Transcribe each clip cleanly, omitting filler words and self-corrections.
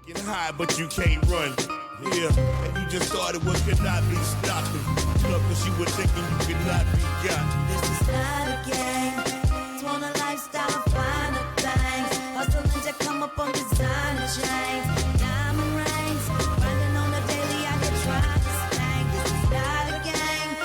Get high, but you can't run. Yeah, and you just started what could not be stopped. Look, cause you were thinking you could not be got. This is not a game. It's one a lifestyle of finer things. Hustling to come up on designer chains. Diamond rings. Grinding on the daily, I get tried to slang. This is not a game.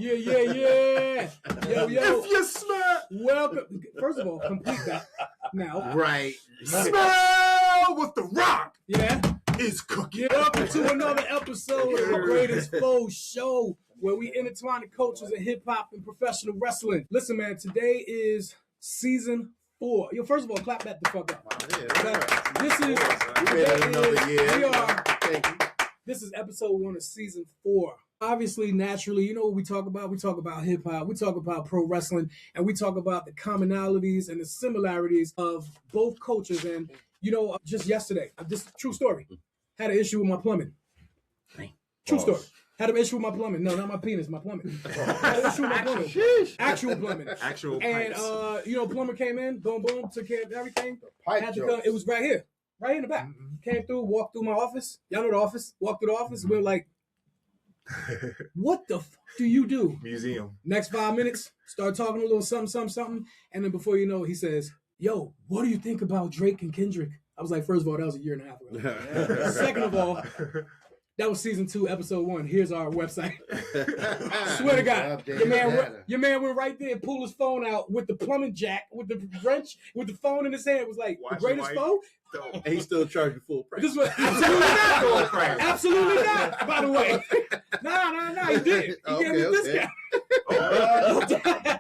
Yeah. Yo. If you smell, Welcome. First of all, complete that now. right, smell what the rock Yeah. is cooking. Get up into another episode of the Greatest F.O.E show, where we intertwine the cultures of hip hop and professional wrestling. Listen, man, today is season 4. Yo, first of all, clap that the fuck up. This is episode 1 of season 4. Obviously, naturally, you know what we talk about? We talk about hip hop, we talk about pro wrestling, and we talk about the commonalities and the similarities of both cultures. And, you know, just yesterday, this true story, had an issue with my plumbing. True story. Had an issue with my plumbing. No, not my penis, my plumbing. Had an issue with my plumbing. Actual plumbing. Actual And, pipes. you know, plumber came in, boom, took care of everything. Pipe Had to come, it was right here, right in the back. Came through, walked through my office. Y'all know the office. Walked through the office. We were like, what the fuck do you do? Museum. Next 5 minutes, start talking a little something. And then before you know it, he says, yo, what do you think about Drake and Kendrick? I was like, first of all, that was a year and a half ago. Second of all, that was season 2, episode 1. Here's our website. Swear to God, your man went right there and pulled his phone out with the plumbing jack, with the wrench, with the phone in his hand. It was like, the greatest phone? And he still charged you full price. This was absolutely not. Absolutely not, by the way. Nah, he did. He gave me a discount.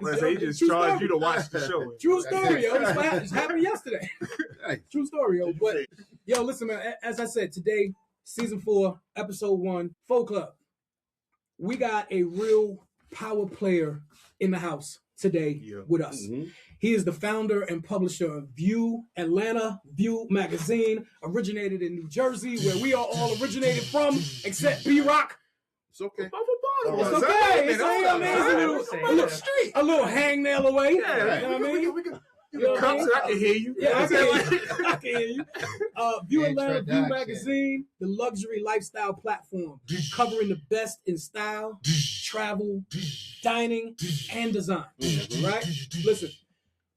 Let's say he just charged you to watch the show. True story, yo. This happened yesterday. True story, yo. But, yo, listen, man, as I said, today, season 4, episode 1, F.O.E Club. We got a real power player in the house today with us. Mm-hmm. He is the founder and publisher of VUE Magazine, originated in New Jersey, where we are all originated from, except B-Rock. It's okay. It's okay. It's a little hangnail away. Yeah, you know what I mean? We can I can hear you. Yeah, I can hear you. VUE Magazine, the luxury lifestyle platform, covering the best in style, travel, dining, and design. Right? Listen,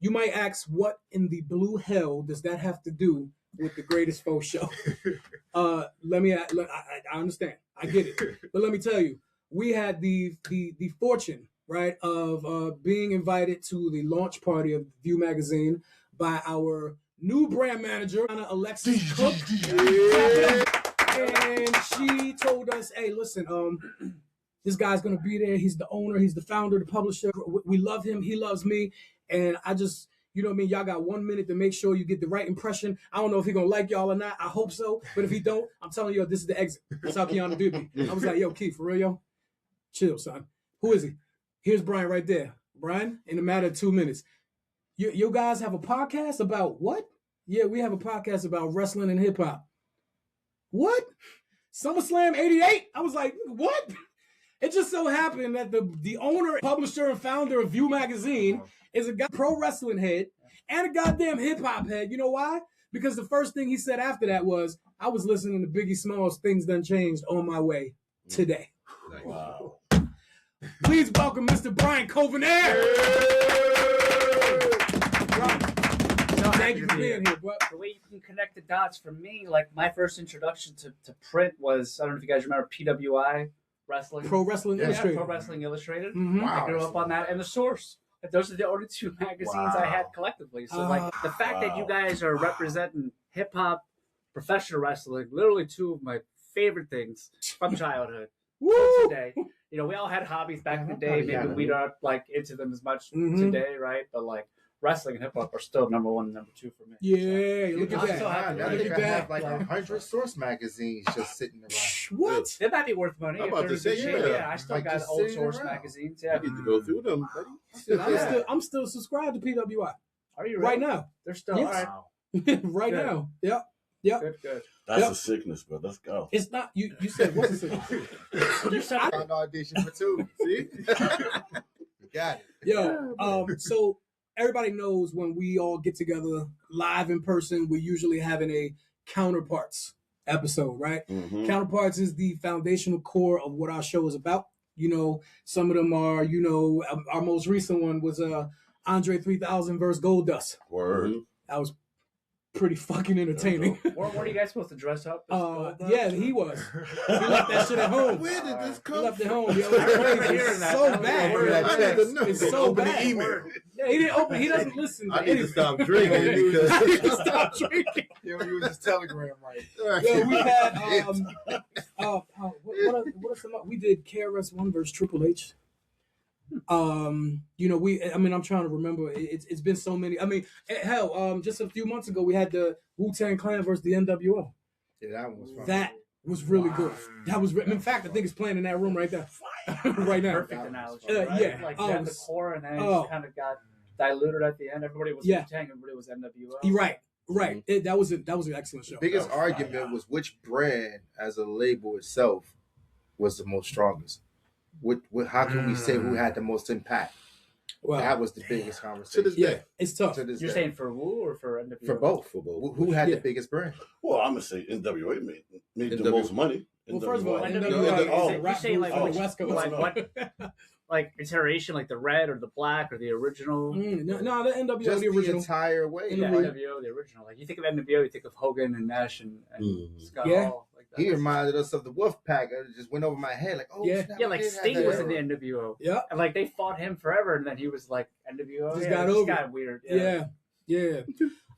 you might ask, what in the blue hell does that have to do with the Greatest F.O.E show? I understand. I get it. But let me tell you, we had the fortune, right, of being invited to the launch party of VUE Magazine by our new brand manager, Alexis Cook. And she told us, hey, listen, this guy's going to be there. He's the owner. He's the founder, the publisher. We love him. He loves me. And I just, you know what I mean? Y'all got 1 minute to make sure you get the right impression. I don't know if he's going to like y'all or not. I hope so. But if he don't, I'm telling you, this is the exit. That's how Keanu did me. I was like, yo, Keith, for real, yo? Chill, son. Who is he? Here's Brian right there. Brian, in a matter of 2 minutes. You guys have a podcast about what? Yeah, we have a podcast about wrestling and hip-hop. What? SummerSlam 88? I was like, what? It just so happened that the owner, publisher, and founder of VUE Magazine is a guy, pro wrestling head and a goddamn hip-hop head. You know why? Because the first thing he said after that was, I was listening to Biggie Smalls' Things Done Changed on my way today. Wow. Please welcome Mr. Brian Kovener. Thank you for being here, bro. The way you can connect the dots for me, like my first introduction to print was, I don't know if you guys remember PWI wrestling. Pro Wrestling Illustrated. Pro Wrestling Illustrated. Mm-hmm. Wow. I grew up on that. And The Source. Those are the only 2 magazines I had collectively. So like the fact that you guys are representing hip hop, professional wrestling, literally 2 of my favorite things from childhood. Woo! Today. You know, we all had hobbies back in the day. Maybe we don't like into them as much today, right? But like wrestling and hip hop are still number 1 and number 2 for me. Yeah, look at that. So now Look you at can that. have like 100 source magazines just sitting around. What? It might be worth money. I'm about to say, yeah. I still like got just old sitting source around. magazines. Yeah. I need to go through them, buddy. I'm still subscribed to PWI. Are you right now? They're still Yes. right. Right Good. now. Yep. Good. That's a sickness, bro. Let's go. It's not you said what's a sickness? You said I'm on audition for 2. See? You got it. Yo, so everybody knows when we all get together live in person, we're usually having a Counterparts episode, right? Mhm. Counterparts is the foundational core of what our show is about. You know, some of them are, you know, our most recent one was Andre 3000 versus Goldust. Word. That was pretty fucking entertaining. Were you guys supposed to dress up? as Goldust? Yeah, he was. He left that shit at home. Where did this He come left it from? home. Yo, it's crazy. It's so bad. It's so Open the bad. email. Yeah, he didn't open. He doesn't listen. I to need to anything. stop drinking because I need to stop drinking. He don't use his Telegram right. Yeah, we had what are some? We did KRS-One versus Triple H. You know, I'm trying to remember. It's been so many. I mean, hell, just a few months ago we had the Wu-Tang Clan versus the NWO. Yeah, that one was fun. That was really good. That was. In fact, I think it's playing in that room right there, right now. Perfect analogy. Right? Yeah. Like you had the core, and then it just kind of got diluted at the end. Everybody was Wu-Tang, everybody was NWO. You're right. Right. That was an excellent show. The biggest argument was which brand, as a label itself, was the most strongest. How can we say who had the most impact? Well, that was the biggest conversation. To this yeah, day. it's tough. To this You're day. saying for Wu or for NWO? For both. Who had the biggest brand? Well, I'm gonna say NWA made the NWA. most money. Well, first of all, NWA. NWO you're saying like from which- the West Coast. like what? Like iteration, like the red or the black or the original? No, the NWO, Just the original. entire way. Yeah, Mhm. NWO, the original. Like you think of NWO, you think of Hogan and Nash and Scott Yeah. Hall. Like that. He reminded us of the Wolf Pack. It just went over my head like, oh, Yeah. snap, Yeah, we like did have Sting that was in era. the NWO. Yeah. And like they fought him forever, and then he was like NWO. Just yeah, got it over got weird. Yeah.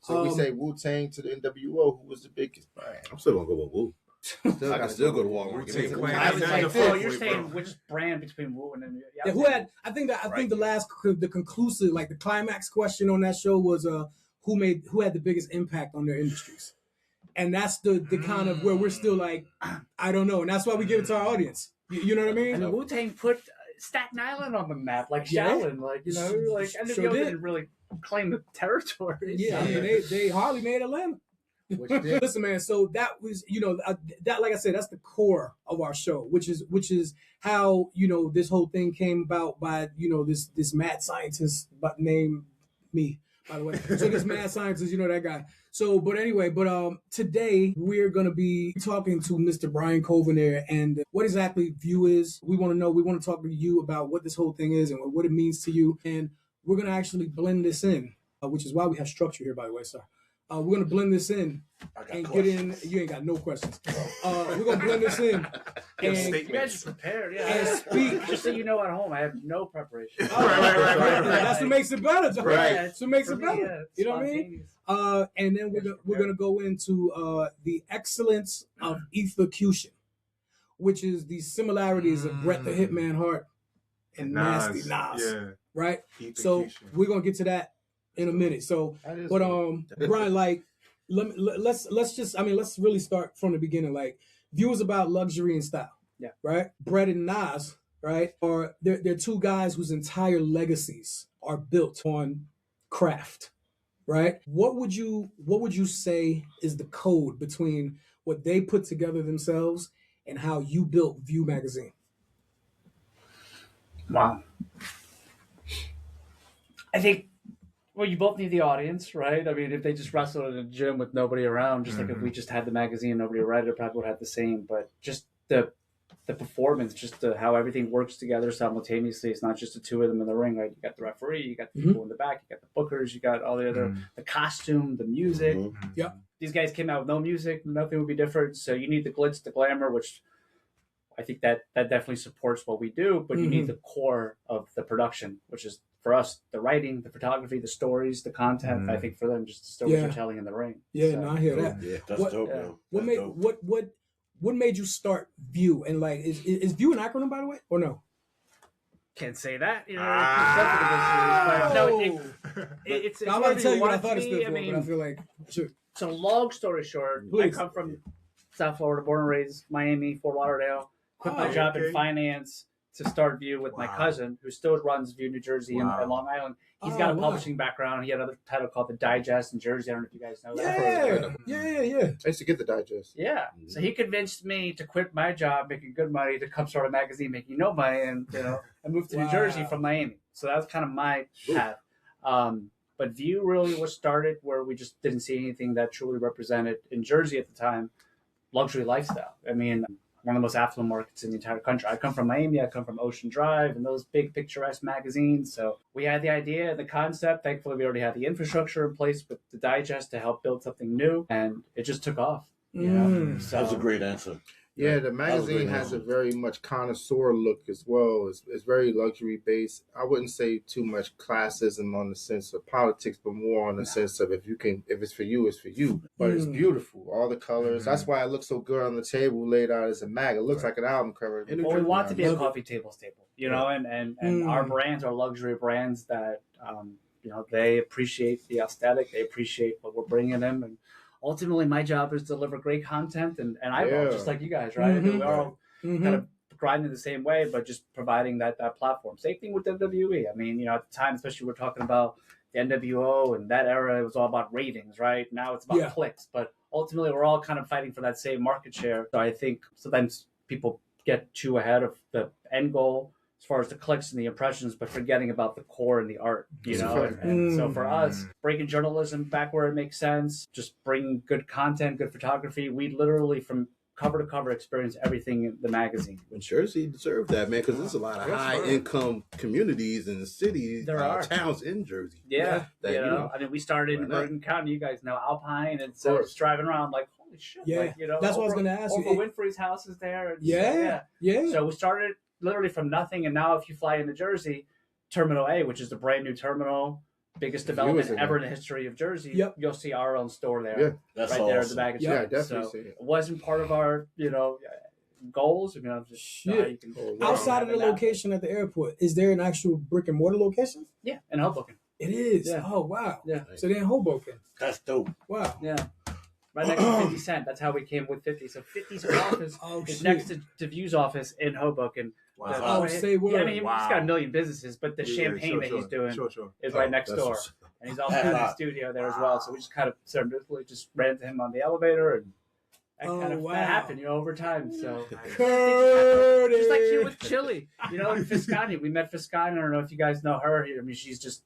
So we say Wu-Tang to the NWO. Who was the biggest brand? I'm still gonna go with Wu. Still I can still go to Walmart. Give me Wu-Tang some Clan. I was That's like, the oh, fourth you're way, saying bro. which brand between Wu and NWO? Yeah, who had? I think the conclusive, like the climax question on that show was who had the biggest impact on their industries, and that's the kind of where we're still like, I don't know, and that's why we give it to our audience. You know what I mean? And Wu Tang put Staten Island on the map, like Yeah. Shaolin, like you know, like NWO Sure did. didn't really claim the territory. Yeah, I mean, they hardly made Atlanta. Which did. Listen, man. So that was, that, like I said, that's the core of our show, which is how this whole thing came about by this mad scientist, but named me, by the way. So this mad scientist, that guy. So, but anyway, today we're gonna be talking to Mr. Brian Kovener and what exactly VUE is. We want to know. We want to talk to you about what this whole thing is and what it means to you. And we're gonna actually blend this in, which is why we have structure here, by the way, sir. We're gonna blend this in and get in. You ain't got no questions. We're gonna blend this in and You guys are prepared, yeah. And speak. Just so you know, at home, I have no preparation. Right. That's what makes it better, John. Right. That's what makes For it me, better. yeah, it's You know what I mean? spontaneous. And then we're gonna go into the excellence of ETHERcution, which is the similarities of Bret the Hitman Hart and Nasty Nas. Yeah. Right. So we're gonna get to that in a minute. So, but Brian, like, let's really start from the beginning. Like, VUE is about luxury and style. Yeah. Right. Bret and Nas, right, they're two guys whose entire legacies are built on craft. Right. What would you say is the code between what they put together themselves and how you built VUE Magazine? Wow. I think, well, you both need the audience, right? I mean, if they just wrestled in a gym with nobody around, just like if we just had the magazine and nobody read it, probably would have the same. But just the performance, just how everything works together simultaneously. It's not just the two of them in the ring, right? You got the referee, you got the people in the back, you got the bookers, you got all the other, the costume, the music. Yep. These guys came out with no music, nothing would be different. So you need the glitz, the glamour, which I think that definitely supports what we do, but you need the core of the production, which is for us, the writing, the photography, the stories, the content. I think for them, just the stories they're telling in the ring. Yeah, So, no, I hear that. Yeah, that's What- dope, yeah. man. What That's made dope. what made you start VUE? And like, is VUE an acronym, by the way, or no? Can't say that. You know, it's I'm one about of to the tell you what I ones thought it to stood me. for, I mean, but I feel like sure. so long story short, Please. I come from South Florida, born and raised, Miami, Fort Lauderdale. Quit my Oh, job in okay. finance to start VUE with my cousin, who still runs VUE New Jersey and Long Island. He's got a publishing background. He had another title called The Digest in Jersey. I don't know if you guys know that. Yeah. I used to get the digest. Yeah. So he convinced me to quit my job, making good money, to come start a magazine, making no money, and I moved to New Jersey from Miami. So that was kind of my path. But But VUE really was started where we just didn't see anything that truly represented, in Jersey at the time, luxury lifestyle. I mean, one of the most affluent markets in the entire country. I come from Miami, I come from Ocean Drive and those big picturesque magazines. So we had the idea, the concept. Thankfully, we already had the infrastructure in place with the digest to help build something new. And it just took off. You know? So, That was a great answer. Yeah, the magazine has a very much connoisseur look as well. It's very luxury based. I wouldn't say too much classism on the sense of politics, but more on the sense of if it's for you, it's for you. But it's beautiful, all the colors. That's why it looks so good on the table, laid out as a mag. It looks like an album cover. Well, we want to be a coffee table staple, you know, and our brands are luxury brands that you know, they appreciate the aesthetic, they appreciate what we're bringing them, and ultimately, my job is to deliver great content and eyeball, just like you guys, right? We're all kind of grinding the same way, but just providing that platform. Same thing with WWE. I mean, you know, at the time, especially we're talking about the NWO and that era, it was all about ratings, right? Now it's about clicks, but ultimately, we're all kind of fighting for that same market share. So I think sometimes people get too ahead of the end goal as far as the clicks and the impressions, but forgetting about the core and the art, you know? And so for us, breaking journalism back where it makes sense, just bring good content, good photography. We literally, from cover to cover, experience everything in the magazine. Well, Jersey deserved that, man, because there's a lot of high-income communities and cities, towns in Jersey. Yeah, that, you know, I mean, we started in Bergen County, you guys know Alpine, and so just driving around like, holy shit. Yeah, like, you know, that's what I was going to ask you. Oprah Winfrey's house is there. And So we started literally from nothing, and now if you fly into Jersey, Terminal A, which is the brand new terminal, biggest development ever in the history of Jersey, you'll see our own store there, That's right awesome. there at the baggage. Yeah, definitely. So it wasn't part of our, you know, goals. I mean, I'm just how you can outside of the location at the airport. Is there an actual brick and mortar location? Yeah, in Hoboken. It is. Yeah. Oh wow. Yeah. So they're in Hoboken. That's dope. Wow. Yeah. Right next to 50 Cent. That's how we came with 50. So 50's office is next to VUE's office in Hoboken. Wow. Say word. Yeah, I mean, he's got a million businesses, but the champagne that he's doing is right next door. And he's also in the studio there as well. So we just kind of serendipitously just ran to him on the elevator, and that happened, you know, over time. So Curtis. just like here with Chili, you know, and Fiscani. We met Fiscani. I don't know if you guys know her. I mean, she's just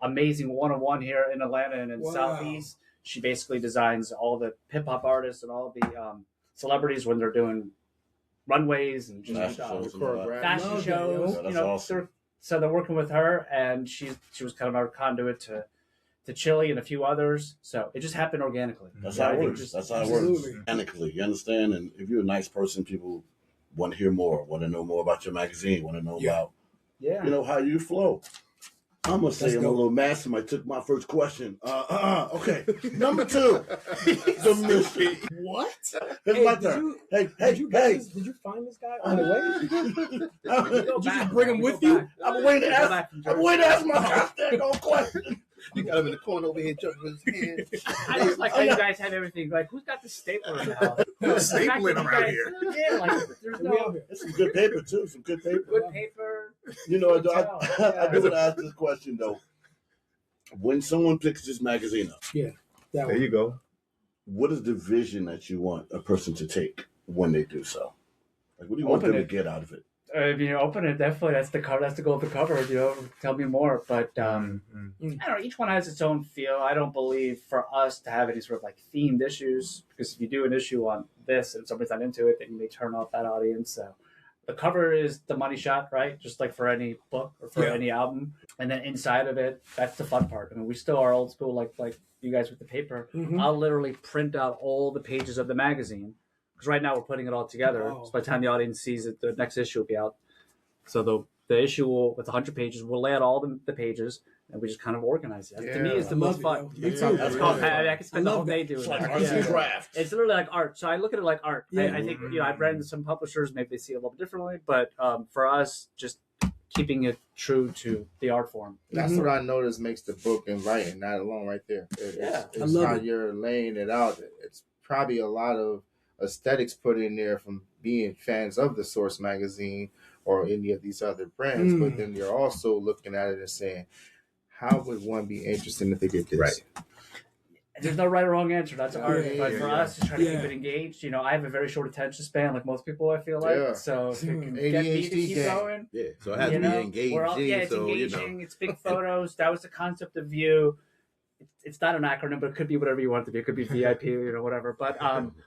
amazing one-on-one here in Atlanta and in Southeast. She basically designs all the hip hop artists and all the celebrities when they're doing runways and just fashion shows. You know, awesome. So they're working with her, and she was kind of our conduit to Chili and a few others. So it just happened organically. That's how it works. That's how it works. Organically, you understand? And if you're a nice person, people want to hear more, want to know more about your magazine, want to know about, you know, how you flow. I'm going to say I'm a little mad. Somebody took my first question. Okay. Number 2. The mystery. What? It's my turn. Did you find this guy on the way? Did you just bring him with you? I'm waiting to ask my goddamn question. You got him in the corner over here jumping his hand. I just like how you guys have everything. Like, who's got the stapler in the house? Who's stapling around here? Yeah, like, there's no... It's some good paper, too. Some good paper. Good paper. You know, I do want to ask this question, though. When someone picks this magazine up, there you go. What is the vision that you want a person to take when they do so? Like, what do you want them to get out of it? If you open it, definitely that's the cover. That's the goal of the cover. You know, tell me more. But I don't know. Each one has its own feel. I don't believe for us to have any sort of like themed issues, because if you do an issue on this and somebody's not into it, then you may turn off that audience. So the cover is the money shot, right? Just like for any book or for any album. And then inside of it, that's the fun part. I mean, we still are old school, like you guys with the paper. I'll literally print out all the pages of the magazine. Because right now we're putting it all together. So by the time the audience sees it, the next issue will be out. So the issue will, with 100 pages, we'll lay out all the pages, and we just kind of organize it. To me, it's the most fun. Me too. I can spend the whole day doing like that. arts and crafts. It's literally like art. So I look at it like art. I think, you know, I've read some publishers, maybe they see it a little bit differently, but for us, just keeping it true to the art form. That's what I notice makes the book inviting, that alone right there. It's how you're laying it out. It's probably a lot of aesthetics put in there from being fans of the Source magazine or any of these other brands, but then you're also looking at it and saying, how would one be interested if they did this? Right. There's no right or wrong answer. That's art. But for us, to try to keep it engaged, you know, I have a very short attention span, like most people, I feel like. So if it can get me to keep going. Yeah, so it has to be engaging. It's engaging. It's big photos. That was the concept of VUE. it's not an acronym, but it could be whatever you want it to be. It could be VIP, whatever. But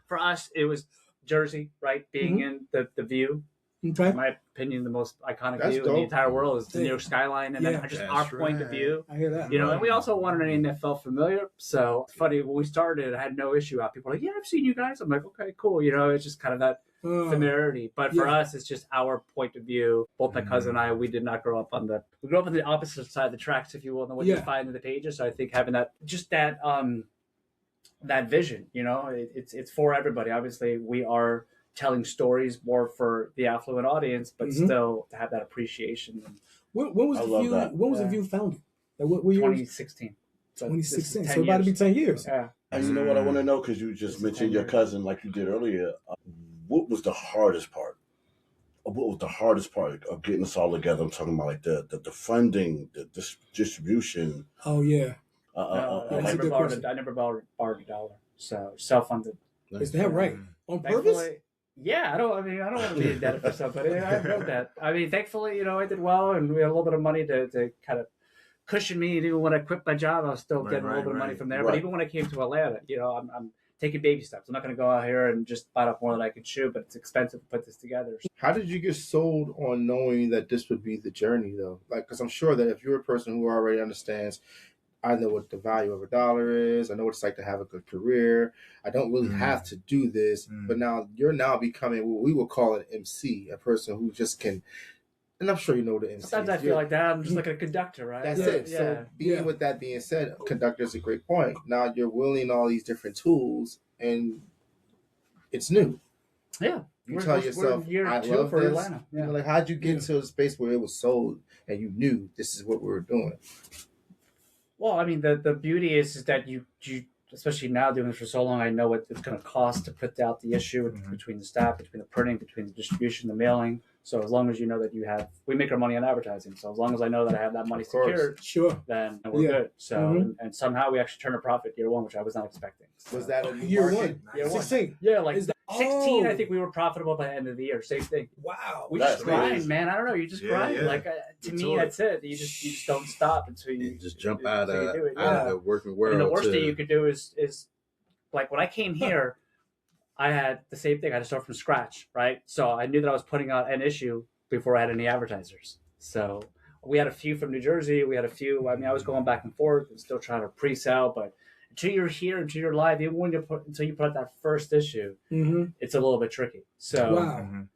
for us, it was Jersey, right? Being in the VUE. Okay. In my opinion, the most iconic That's view dope. in the entire world is the New York skyline, and then just That's our point of right. view. I hear that. And we also wanted a name that felt familiar. So it's funny, when we started, I had no issue out. People were like, yeah, I've seen you guys. I'm like, okay, cool. It's just kind of that familiarity. But for us, it's just our point of view. Both my cousin and I, we did not grow up we grew up on the opposite side of the tracks, if you will, than what you find in the pages. So I think having that vision, it's for everybody. Obviously, we are telling stories more for the affluent audience, but still to have that appreciation. When was the VUE? When was the VUE founded? Like what year? 2016. So 2016. So it's about to be 10 years. Yeah. And you know what I want to know, because you just mentioned your cousin like you did earlier. What was the hardest part? What was the hardest part of getting us all together? I'm talking about like the funding, the distribution. Oh yeah. I never borrowed a dollar. So self-funded. Is that right? On purpose? Yeah, I don't want to be indebted for somebody. I have no debt. I mean, thankfully, I did well, and we had a little bit of money to kind of cushion me. And even when I quit my job, I was still getting a little bit of money from there. But even when I came to Atlanta, I'm taking baby steps. I'm not going to go out here and just bite off more than I can chew, but it's expensive to put this together. How did you get sold on knowing that this would be the journey, though? Like, because I'm sure that if you're a person who already understands, I know what the value of a dollar is. I know what it's like to have a good career. I don't really have to do this. But now you're becoming what we would call an MC, a person who just can. And I'm sure you know the MC. Sometimes I feel like that. I'm just like a conductor, right? That's it. So with that being said, conductor is a great point. Now you're wielding all these different tools, and it's new. Yeah. You tell yourself, I love this. Atlanta. Yeah. Like, how'd you get to a space where it was sold and you knew this is what we were doing? Well, I mean, the beauty is that you especially now doing this for so long, I know what it's going to cost to put out the issue between the staff, between the printing, between the distribution, the mailing. So as long as you know that we make our money on advertising. So as long as I know that I have that money secured, then we're good. So and somehow we actually turn a profit year one, which I was not expecting. So, was that a year one? Year 16. Yeah, like 16. I think we were profitable by the end of the year. Same thing. Wow. We just grind, man. I don't know. You just grind. Yeah. Like to me, that's it. You just don't stop until you just jump out of the working And world. the worst thing you could do is like when I came here, I had the same thing. I had to start from scratch, right? So I knew that I was putting out an issue before I had any advertisers. So we had a few from New Jersey. We had a few. I mean, I was going back and forth and still trying to pre-sell, but until you're here, until you're live, even when until you put out that first issue, it's a little bit tricky. So,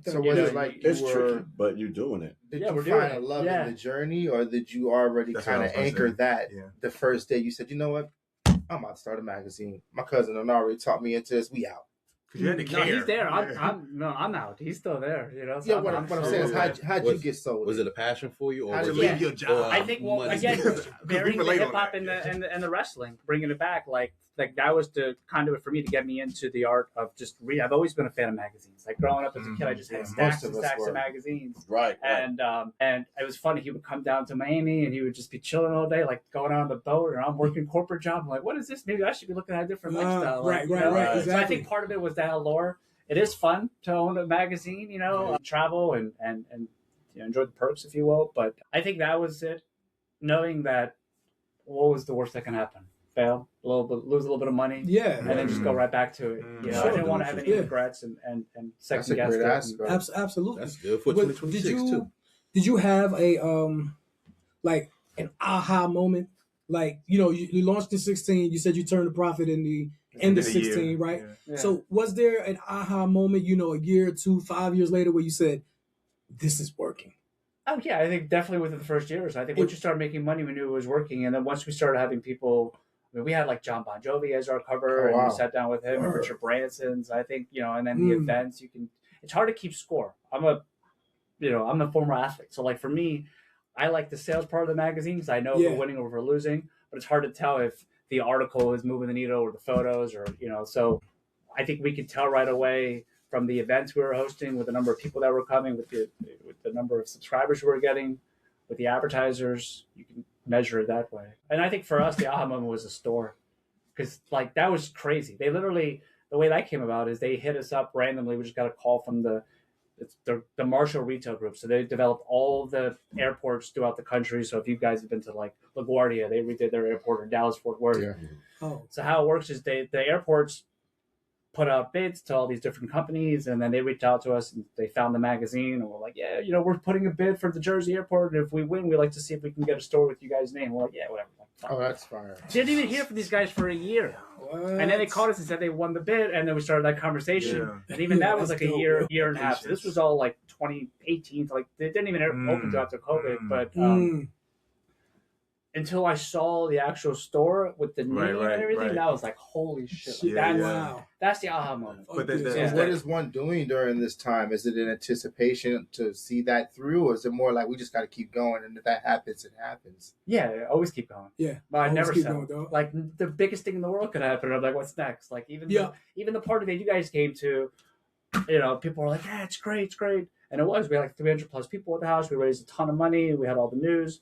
so was it like it's tricky, but you're doing it? Did you find a love in the journey, or did you already kind of anchor that the first day? You said, you know what, I'm about to start a magazine. My cousin already taught me into this. We out. Because you had to care. No, he's there. I'm out. He's still there. So yeah, what I'm saying is, how'd you get sold? Was it a passion for you, or to leave your job? I think, again, varying the hip hop and the wrestling, bringing it back, like that was the conduit for me to get me into the art of just read. I've always been a fan of magazines. Like growing up as a kid, I just had stacks and stacks of magazines. Right. And it was funny. He would come down to Miami and he would just be chilling all day, like going out on the boat, and I'm working corporate job. I'm like, what is this? Maybe I should be looking at a different lifestyle. Right. Exactly. So I think part of it was that allure. It is fun to own a magazine, travel and enjoy the perks, if you will. But I think that was it. Knowing that, what was the worst that can happen? Fail, lose a little bit of money, and then just go right back to it. I didn't want to have any regrets and second guess it. Absolutely, that's good for 2026 too. Did you have a like an aha moment? Like you launched in 16. You said you turned a profit in the end of 16, right? Yeah. So was there an aha moment? A year, 2, 5 years later, where you said, "This is working"? Oh yeah, I think definitely within the first years. I think once you started making money, we knew it was working, and then once we started having people. I mean, we had like John Bon Jovi as our cover, and we sat down with him, and Richard Branson's. I think and then the events. It's hard to keep score. I'm a former athlete, so like for me, I like the sales part of the magazine because I know if we're winning or if we're losing, but it's hard to tell if the article is moving the needle or the photos or So I think we could tell right away from the events we were hosting, with the number of people that were coming, with the number of subscribers we were getting, with the advertisers. You can measure it that way. And I think for us, the aha moment was the store, because like that was crazy. They literally, the way that came about is they hit us up randomly. We just got a call from the It's the Marshall Retail Group. So they developed all the airports throughout the country. So if you guys have been to like LaGuardia, they redid their airport, or Dallas Fort Worth. Yeah. Oh. So how it works is the airports put out bids to all these different companies, and then they reached out to us and they found the magazine, and we're like, yeah, we're putting a bid for the Jersey airport, and if we win, we'd like to see if we can get a store with you guys' name. We're like, yeah, whatever. Oh, that's fire. Didn't even hear from these guys for a year. What? And then they called us and said they won the bid, and then we started that conversation. And even that was like a year and a half. So this was all like 2018. So like they didn't even open until after COVID. But until I saw the actual store with the name and everything, that was like, holy shit. That's the aha moment. But what is one doing during this time? Is it in anticipation to see that through, or is it more like we just got to keep going, and if that happens, it happens? Yeah, always keep going. Yeah, but I never said like the biggest thing in the world could happen. I'm like, what's next? Like even the party that you guys came to, people were like, yeah, it's great, and it was. We had like 300 plus people at the house. We raised a ton of money. We had all the news.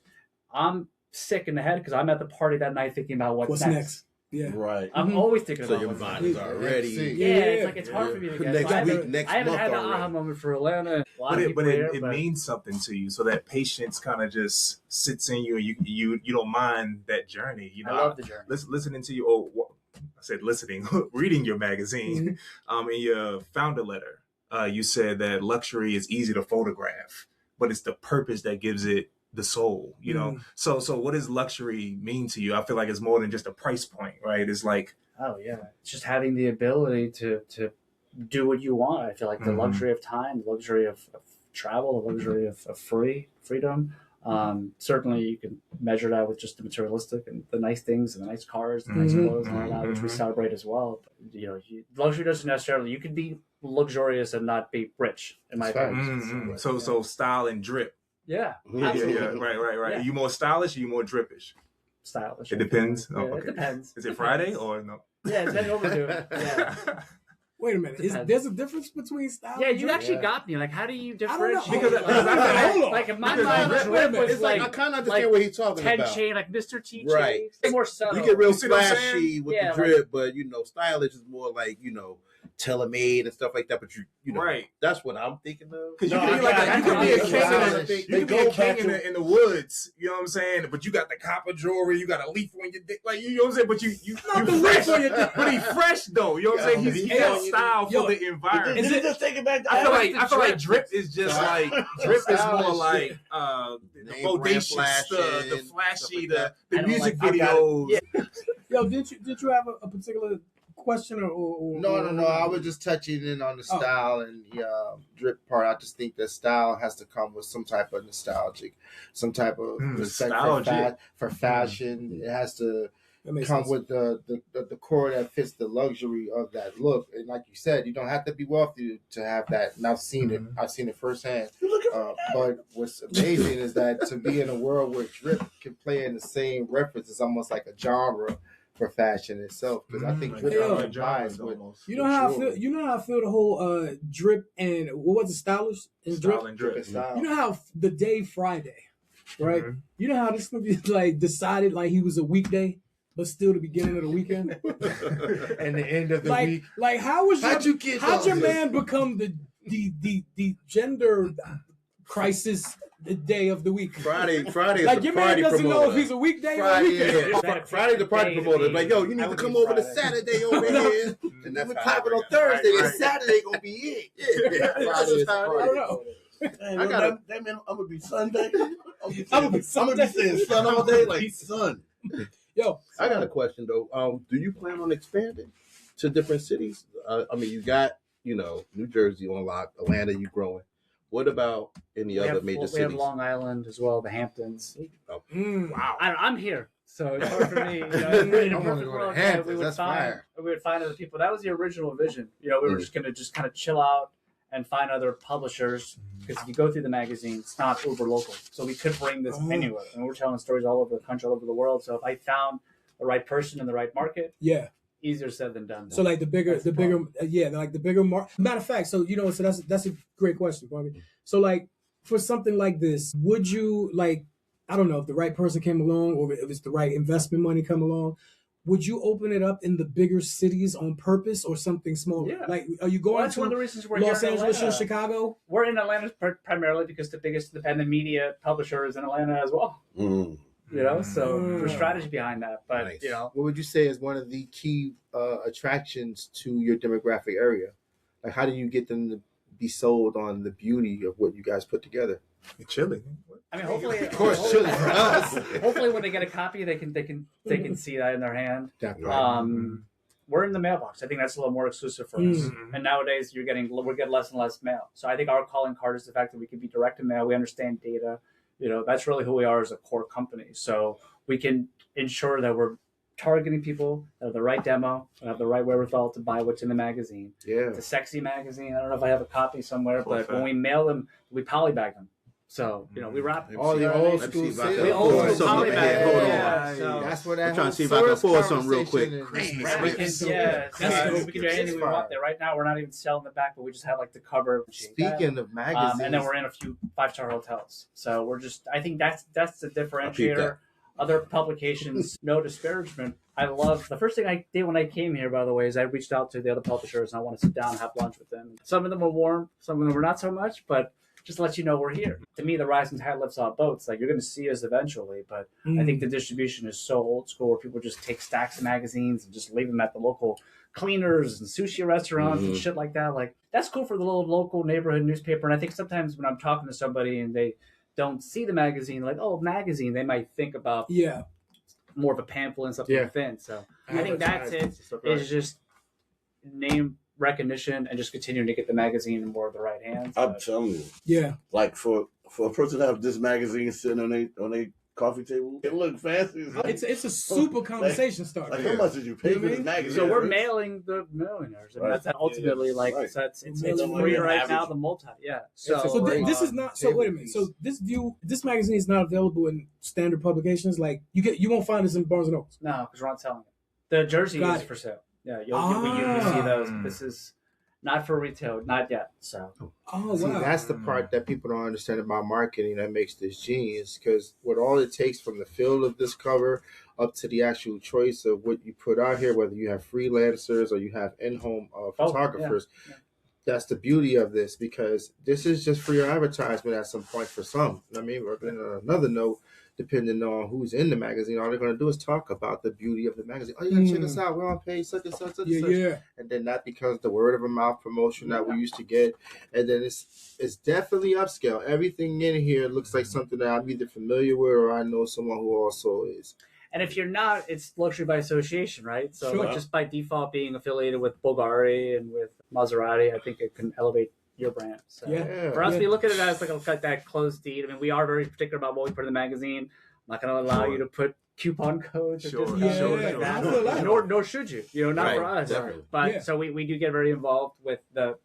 I'm sick in the head because I'm at the party that night thinking about what's next. Yeah, right. I'm always thinking about. So your mind is already. It's like it's hard for me to get. I haven't had the aha moment for Atlanta. But it means something to you, so that patience kind of just sits in you, and you don't mind that journey. I love the journey. Listening to you. I said listening, reading your magazine. In your founder letter, you said that luxury is easy to photograph, but it's the purpose that gives it the soul, So what does luxury mean to you? I feel like it's more than just a price point, right? It's like, it's just having the ability to do what you want. I feel like the luxury of time, the luxury of travel, the luxury of freedom. Certainly you can measure that with just the materialistic and the nice things and the nice cars and the nice clothes and all that, which we celebrate as well. But, luxury doesn't necessarily, you can be luxurious and not be rich, in my opinion. So style and drip. Yeah. Right. Yeah. Are you more stylish or are you more drippish? Stylish. It depends. Yeah, okay. It depends. Is it Friday or no? Yeah, it's been overdo. Yeah. Wait a minute. There's a difference between style? Yeah, you actually got me. Like, how do you differentiate? Because like in my mind, drip was like, I kind of understand what he's talking 10 about. chain, like Mr. T chain. Right. It's more subtle. You get real flashy with the drip, but stylish is more like tailor-made and stuff like that. But right. That's what I'm thinking of. Because you could be a king in the woods. You know what I'm saying? But you got the copper jewelry. You got a leaf on your dick. Like you know what I'm saying? But you fresh. But he's fresh though. You know what I'm saying? He's got style for the environment. Is it just taking back? I feel like drip is just like drip is more like the bodacious stuff, the flashy, the music videos. Yo, did you have a particular question or No. I was just touching in on the style and the drip part. I just think that style has to come with some type of nostalgic, some type of respect for fashion. It has to come with the core that fits the luxury of that look. And like you said, you don't have to be wealthy to have that. And I've seen it. I've seen it firsthand. But what's amazing is that to be in a world where drip can play in the same reference is almost like a genre for fashion itself, because I think drip combines with. You know how I feel the whole drip and what was it, stylish and drip? Style and drip. You know how the day Friday, right? You know how this movie like decided like he was a weekday, but still the beginning of the weekend and the end of the week. Like how'd your man become the gender crisis? The day of the week. Friday like your man doesn't know if he's a weekday Friday, or a weekend. Friday the party promoter. Like, yo, you need to come over to Saturday over here. And that's clapping on Thursday. And Saturday gonna be it. Yeah. I don't know. I got that man. I'm gonna be Sunday. I'm gonna be saying sun all day, like sun. Yo, I got a question though. Do you plan on expanding to different cities? I mean, you got New Jersey on lock, Atlanta, you growing. What about any other major cities? We have Long Island as well, the Hamptons. Oh. Wow. I'm here, so it's hard for me. In a perfect world, we would find other people. That was the original vision. We were just going to kind of chill out and find other publishers, because if you go through the magazine, it's not uber local. So we could bring this anywhere. And we're telling stories all over the country, all over the world. So if I found the right person in the right market, easier said than done. So like the bigger, like the bigger matter of fact. So so that's a great question, Bobby. So like for something like this, would you like, I don't know if the right person came along or if it's the right investment money come along, would you open it up in the bigger cities on purpose or something smaller? Yeah. Like, are you going That's to one of the reasons we're Los here in Angeles or Atlanta. Chicago? We're in Atlanta primarily because the biggest independent media publisher is in Atlanta as well. Mm. You know, so there's strategy behind that. But, Nice. you know. What would you say is one of the key attractions to your demographic area? Like, how do you get them to be sold on the beauty of what you guys put together? Chilling. I mean, hopefully, Of course, chili for us. hopefully, when they get a copy, they can see that in their hand. Definitely. We're in the mailbox. I think that's a little more exclusive for us. And nowadays, we're getting less and less mail. So I think our calling card is the fact that we can be direct to mail. We understand data. You know, that's really who we are as a core company. So we can ensure that we're targeting people that have the right demo, that have the right wherewithal to buy what's in the magazine. Yeah. It's a sexy magazine. I don't know if I have a copy somewhere, but when we mail them, we polybag them. So, you know, we wrap All the old school We old school polybag. polybag. Hold on. Yeah, so That's where that I'm trying whole to see if I can source pull something real quick. conversation we can, is- we can do anything we want there. Right now, we're not even selling the back, but we just have like the cover. Speaking of magazines, and then we're in a few 5-star hotels. So we're just, I think that's the peep differentiator. that. Other publications, no disparagement. I love, the first thing I did when I came here, by the way, is I reached out to the other publishers and I want to sit down and have lunch with them. Some of them were warm, some of them were not so much, but just to let you know we're here. To me, the rising tide lifts all boats. Like, you're going to see us eventually, but I think the distribution is so old school where people just take stacks of magazines and just leave them at the local cleaners and sushi restaurants and shit like that. Like, that's cool for the little local neighborhood newspaper. And I think sometimes when I'm talking to somebody and they don't see the magazine, like, oh, magazine, they might think about more of a pamphlet and something thin. So I think that's it. Is just name recognition and just continuing to get the magazine in more of the right hands. I'm telling you. Yeah. Like for a person to have this magazine sitting on a coffee table, it look fancy. It's a super conversation starter. Like, how much did you pay for this magazine? So we're mailing the millionaires. I mean, that's ultimately so it's free right now. The So this is not. So wait a minute. So this magazine is not available in standard publications. Like, you won't find this in Barnes and Nobles. No, because we're not selling it. The jersey is for sale. Yeah, you'll see those. But this is not for retail, not yet. So, See, that's the part that people don't understand about marketing that makes this genius. Because what all it takes from the feel of this cover up to the actual choice of what you put out here, whether you have freelancers or you have in-home photographers, that's the beauty of this. Because this is just for your advertisement at some point for some. I mean, on another note, depending on who's in the magazine, all they're going to do is talk about the beauty of the magazine. Oh, you got to check us out. We're on page such and such, such and such. Yeah. And then that becomes the word of mouth promotion that we used to get. And then it's definitely upscale. Everything in here looks like something that I'm either familiar with or I know someone who also is. And if you're not, it's luxury by association, right? So like just by default being affiliated with Bulgari and with Maserati, I think it can elevate your brand. So for us, we look at it as like that closed deed. I mean, we are very particular about what we put in the magazine. I'm not going to allow you to put coupon codes or discounts that. Nor should you. You know, not for us. Definitely. But so we do get very involved with the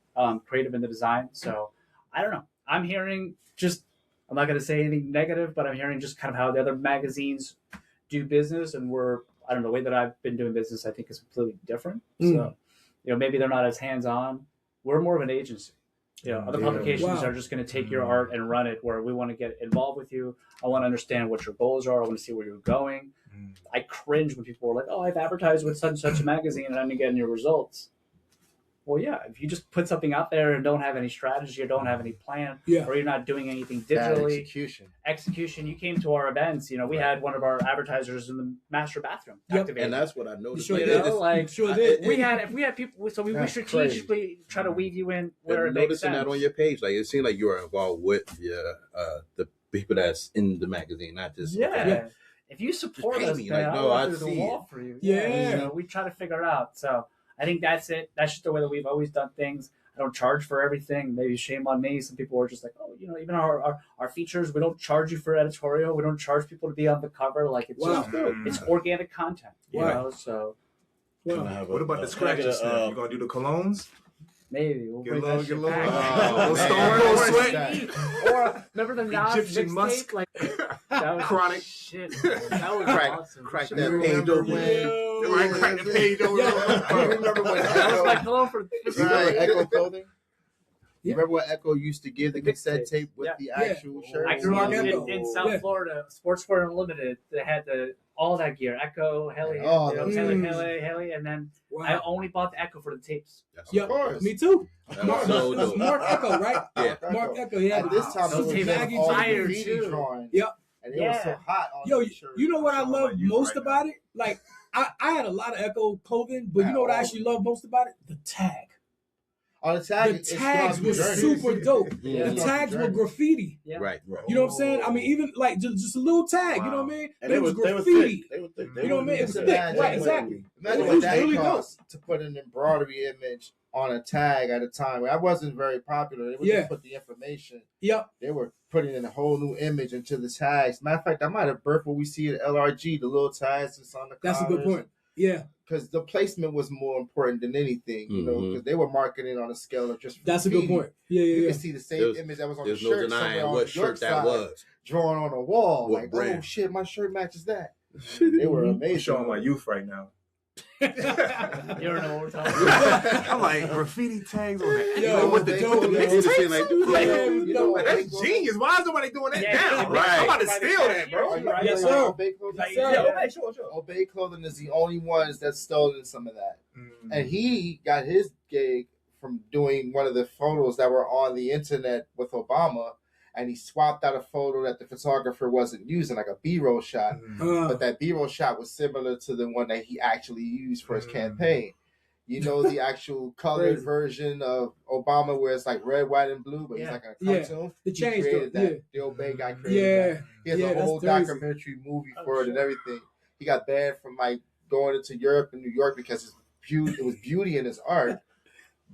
creative and the design. So I don't know. I'm hearing I'm not going to say anything negative, but I'm hearing just kind of how the other magazines do business, and I don't know, the way that I've been doing business, I think is completely different. So, maybe they're not as hands-on. We're more of an agency. Other publications are just going to take your art and run it, where we want to get involved with you. I want to understand what your goals are. I want to see where you're going. I cringe when people are like, oh, I've advertised with such and such a magazine and I'm getting your results. Well, yeah, if you just put something out there and don't have any strategy or don't have any plan, or you're not doing anything digitally, execution. You came to our events. We had one of our advertisers in the master bathroom activated. And that's what I noticed. We had people. So we strategically try to weave you in where it makes sense. Noticing that on your page, like it seemed like you were involved with the people that's in the magazine, not just If you support just us, me. man, Like, no, I there's a see wall it. for you. Yeah. We try to figure it out. So I think that's it. That's just the way that we've always done things. I don't charge for everything. Maybe shame on me. Some people are just like, oh, even our features, we don't charge you for editorial. We don't charge people to be on the cover. Like, it's just it's organic content. You know, so. What about the scratches? You gonna do the colognes? Maybe we'll Get a bring little, that shit back. Stone Cold Sweat. Or remember the Nas Egyptian mixtape? musk. Like that was Chronic. shit. That was awesome. Crack Shit. that page open. Right, crack the page over. You remember when That was my cologne for Echo Clothing? You remember what Echo used to give the cassette tape with the actual shirt? I grew up in South Florida, Sports Sport Unlimited. They had all that gear, Echo, Heli, Heli, and then I only bought the Echo for the tapes. Yeah, of course. Me too. Mark Echo, right? Yeah, Mark Echo. Yeah, at this time, those tapes all fire the too. drawings. Yep. And it was so hot on Yo, the shirt. you know what I love most about it? Like, I had a lot of Echo clothing, but you know what I actually love most about it? The tag. Oh, the tags were super dope. The tags were graffiti. Yeah. Right. You know what I'm saying? I mean, even like just a little tag, you know what I mean? But it was graffiti. They were thick. You know what I mean? It was thick. Right, exactly. Imagine what that cost to put an embroidery image on a tag at a time. I wasn't very popular. They would just put the information. Yep. They were putting in a whole new image into the tags. Matter of fact, that might have birthed what we see at LRG, the little tags that's on the collars. That's a good point. Yeah. Because the placement was more important than anything, you know, because they were marketing on a scale of just. That's a good point. Yeah. You can see the same image that was on the shirt. There's no denying what shirt that was. Drawn on a wall. What like, brand? Oh shit, my shirt matches that. They were amazing. I'm showing my youth right now. You don't know what we're talking about. I'm like, graffiti tags on that. Yo, with the mixtape, like, that's genius. Why is nobody doing that now? Right. I'm about to steal that, bro. Yes, sir. Obey Clothing is the only ones that's stolen some of that. And he got his gig from doing one of the photos that were on the internet with Obama. And he swapped out a photo that the photographer wasn't using, like a B-roll shot. But that B-roll shot was similar to the one that he actually used for his campaign. You know, the actual colored version of Obama where it's like red, white, and blue, but he's like a cartoon? The change, The Obey guy created that. He has a whole documentary movie for it and everything. He got banned from like going into Europe and New York because it was beauty in his art.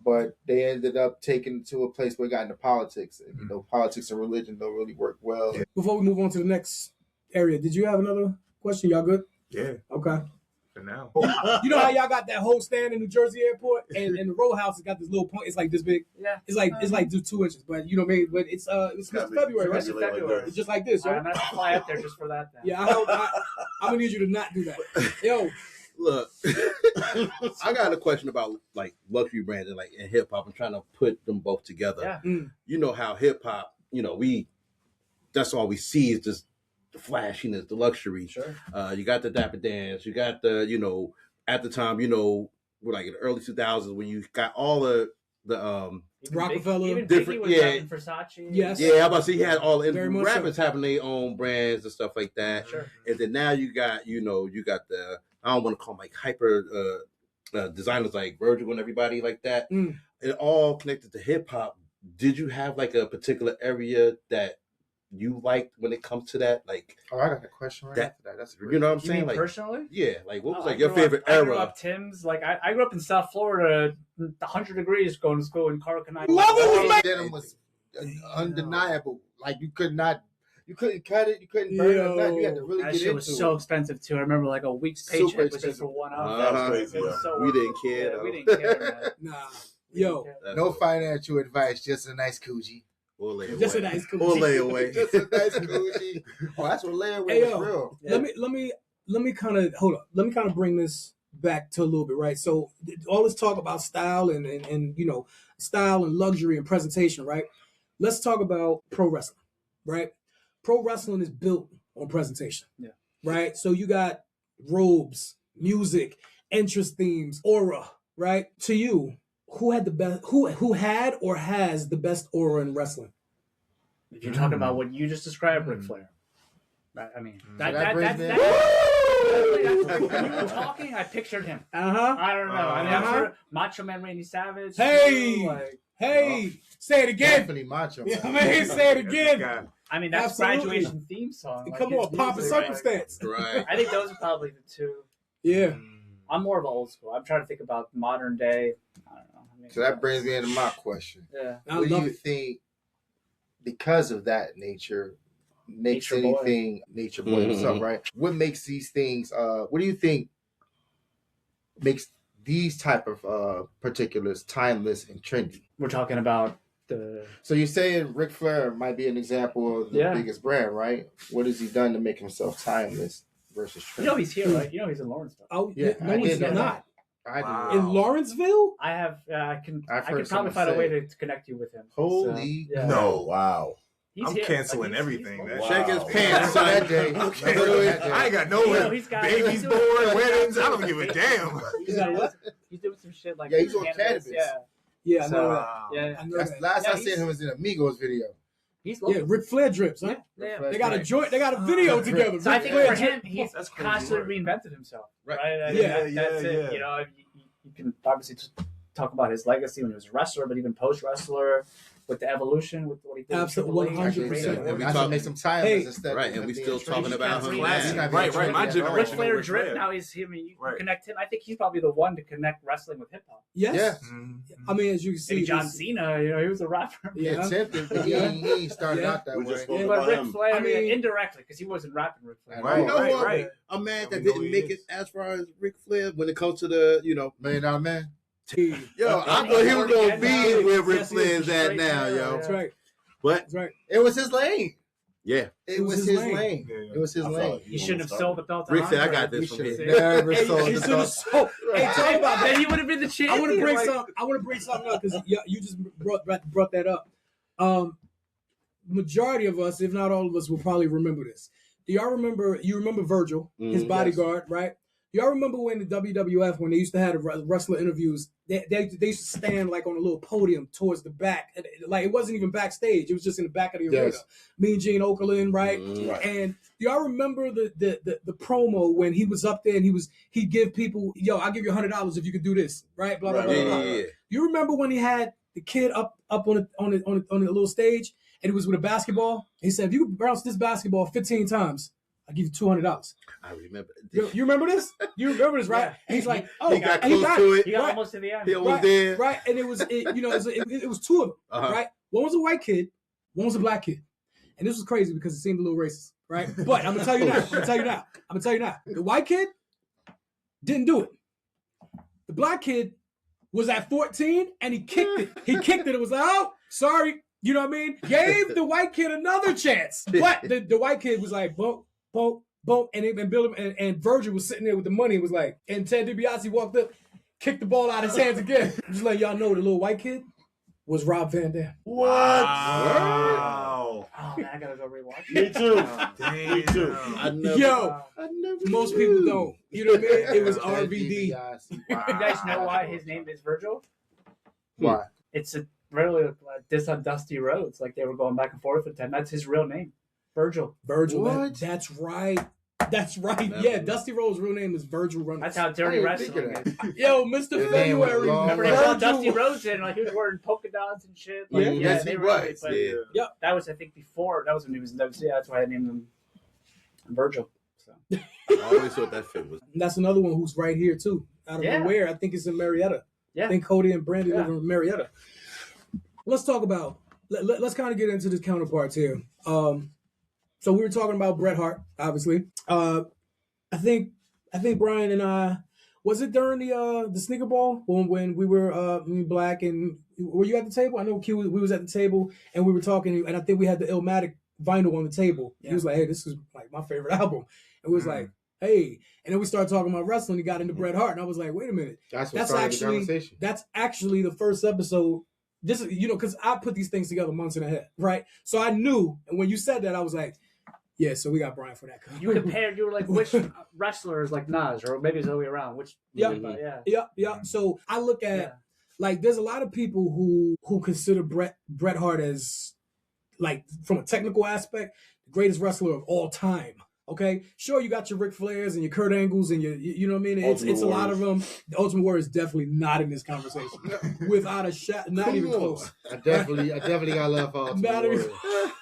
But they ended up taking it to a place where it got into politics. And, you know, politics and religion don't really work well. Before we move on to the next area, did you have another question? Y'all good? Yeah. Okay. For now. You know how y'all got that whole stand in New Jersey airport? And the row house has got this little point. It's like this big. Yeah. It's like just 2 inches. But, you know, maybe, but it's February, right? It's February. It's just like this, right? I'm going to fly up there just for that then. Yeah, I'm going to need you to not do that. Yo. Look, I got a question about like luxury brands and like in hip hop. I'm trying to put them both together. Yeah. You know how hip hop, you know, that's all we see is just the flashiness, the luxury. Sure. You got the Dapper Dance, you got the, you know, at the time, you know, we're like in the early 2000s when you got all the Rockefeller, even different, was Versace. Yes. Yeah, I'm about to say he had all the rappers so. having their own brands and stuff like that. Sure. And then now you got the I don't want to call them like hyper designers like Virgil and everybody like that. It all connected to hip hop. Did you have like a particular area that you liked when it comes to that? Like, oh, I got a question right after that. That's you know what I'm saying? Like personally, yeah. Like what was like your favorite era? I grew up Tim's. Like I grew up in South Florida, 100 degrees going to school in Carcanine. Denim was undeniable. Like you couldn't cut it, you couldn't burn it, nothing. You had to really get into it. That shit was so expensive too. I remember like a week's paycheck was just for 1 hour. That was crazy. We didn't care. Yeah, we didn't care. Man. Nah. Yo. No financial advice, just a nice coochie. Or layaway. Just a nice coochie. Or layaway. Just a nice coochie. Oh, that's what layaway was real. Yeah. Let me kind of hold up. Let me kind of bring this back to a little bit, right? So all this talk about style and you know, style and luxury and presentation, right? Let's talk about pro wrestling, right? Pro wrestling is built on presentation. Yeah. Right? So you got robes, music, entrance themes, aura, right? To you, who had the best who had or has the best aura in wrestling? If you're talking about what you just described, Ric Flair. Right? I mean, that when you were talking, I pictured him. I don't know. I mean, I'm sure Macho Man Randy Savage. Hey, say it again. Definitely Macho Man. Yeah, I mean, say it again. I mean, that's Absolutely. graduation theme song. Like, come on, Pomp and Circumstance. Right. I think those are probably the two. Yeah. I'm more of an old school. I'm trying to think about modern day. I don't know. I mean, so that brings me into my question. Yeah. What do you think, because of that nature, makes anything nature boy himself, right? What makes these things? What do you think makes these type of particulars timeless and trendy? We're talking about the. So you're saying Ric Flair might be an example of the biggest brand, right? What has he done to make himself timeless versus trendy? You know he's here, right? You know he's in Lawrenceville. Oh yeah, no, he's not. I do. In Lawrenceville? I have. I can probably someone find a way say to connect you with him. Holy No, wow. I'm canceling everything. He's That Shake his Wow. pants So that son. day, I ain't got no he's got- babies he's born, doing- weddings. I don't give a damn. He's got what? He's doing some shit like Yeah, he's on cannabis. Yeah, Yeah, I know So, that. yeah. I know That's that. last Yeah, I seen he's- him was in Amigos video. He's Yeah, local. Ric Flair drips, huh? Yeah. They got a joint. They got a video together. So I Ric think Flair for drip. him, he's That's crazy constantly work. reinvented himself. Right. Right. I Yeah, mean, that's yeah, it. yeah. You know, you can obviously just talk about his legacy when he was a wrestler, but even post wrestler with the evolution, with what he did. Absolutely, with Triple H, 100%. Reign. And we I talk- should make some time Hey, instead. right, and we still talking about him Classic. now. Right, my Ric generation. Flair Ric drip. Flair. Now he's him. You Right. connect him. I think he's probably the one to connect wrestling with hip hop. Yes. Yeah. I mean, as you can see, Maybe John this- Cena. You know, he was a rapper. Yeah. Attempted, but he ain't started Yeah. out that We way. just spoke Yeah, But about Ric him. Flair, I mean- indirectly, because he wasn't rapping Ric Flair. Right. You know Right, what? right. A man We that know didn't he make is. it as far as Ric Flair when it comes to the, $1 $1 Million Man. Yo, I thought he was gonna be where Ric Yes, he Flair's is. at now, Yeah. yo. That's right. But That's right. It was his lane. yeah, It was his lane. Yeah. It was his I lane. thought He shouldn't have almost sold the belt to Rick said, "I Andre. got this We from should here." have never Hey, sold he the should've belt. sold- Hey, talk about Then that. he would have been the I champion. want to bring like- some. I want to bring something up because you just brought that up. Majority of us, if not all of us, will probably remember this. Do y'all remember? You remember Virgil, his bodyguard, right? Y'all remember when the WWF, when they used to have the wrestler interviews, they used to stand like on a little podium towards the back, and, like it wasn't even backstage; it was just in the back of the arena. Me and Gene Okerlund, right? Right. And y'all remember the promo when he was up there and he'd give people, yo, I'll give you $100 if you could do this, right? Blah blah blah. blah. Yeah. You remember when he had the kid up on a little stage and it was with a basketball? He said, if you bounce this basketball 15 times, I'll give you $200. I remember. You remember this? You remember this, right? Yeah. And he's like, oh, He got and close to it. He got Right. almost to the end. He almost right, there. right? And it was two of them, Uh-huh. right? One was a white kid, one was a black kid, and this was crazy because it seemed a little racist, right? But I'm gonna tell you now. The white kid didn't do it. The black kid was at 14 and he kicked it. He kicked it. It was like, oh, sorry. You know what I mean? Gave the white kid another chance. But the white kid was like, boom, boom, boom. And Bill and Virgil was sitting there with the money. It was like, and Ted DiBiase walked up, kicked the ball out of his hands again. Just let y'all know the little white kid was Rob Van Dam. Wow. Oh man, I gotta go rewatch Me it. too. Damn. Me too. I never. Yo, I never most knew. people don't. You know what I mean? It was Ted RVD. DiBiase. You guys know why his name is Virgil? Why? It's a really diss on Dusty Rhodes. Like they were going back and forth with him. That's his real name, Virgil. Virgil. What? That's right. That's right. Never Yeah, knew. Dusty Rhodes' real name is Virgil Runnels. That's how dirty I didn't wrestling think of is. that. Yo, Mr. His name was February. long. Remember they brought Dusty Rhodes in, like he was wearing polka dots and shit. Like, Yeah. Yes, they he really- was. but Yeah. That was, I think, before. That was when he was. Yeah, that's why I named him Virgil. So I always thought that fit was. And that's another one who's right here too. Out of Yeah. nowhere. I think it's in Marietta. yeah, I think Cody and Brandy live Yeah. in Marietta. Let's talk about. Let's kind of get into the counterparts here. So we were talking about Bret Hart, obviously. I think Brian and I, was it during the sneaker ball when we were black, and were you at the table? I know Q, we was at the table and we were talking, and I think we had the Illmatic vinyl on the table. Yeah. He was like, hey, this is like my favorite album. And we was like, hey, and then we started talking about wrestling. He got into Bret Hart, and I was like, wait a minute. That's what That's started actually the conversation. that's actually the first episode. This is, because I put these things together months in ahead, right? So I knew, and when you said that, I was like, yeah. So we got Brian for that. you compared. You were like, which wrestler is like Nas, or maybe it's the other way around. Which Yeah. but yeah. Yeah. So I look at Yeah. like there's a lot of people who consider Bret Hart as, like, from a technical aspect, the greatest wrestler of all time. Okay, sure, you got your Ric Flairs and your Kurt Angles and your, you know what I mean. It's Ultimate a lot of them. The Ultimate Warrior is definitely not in this conversation, without a shot, not even close. I definitely got love for Ultimate Not even.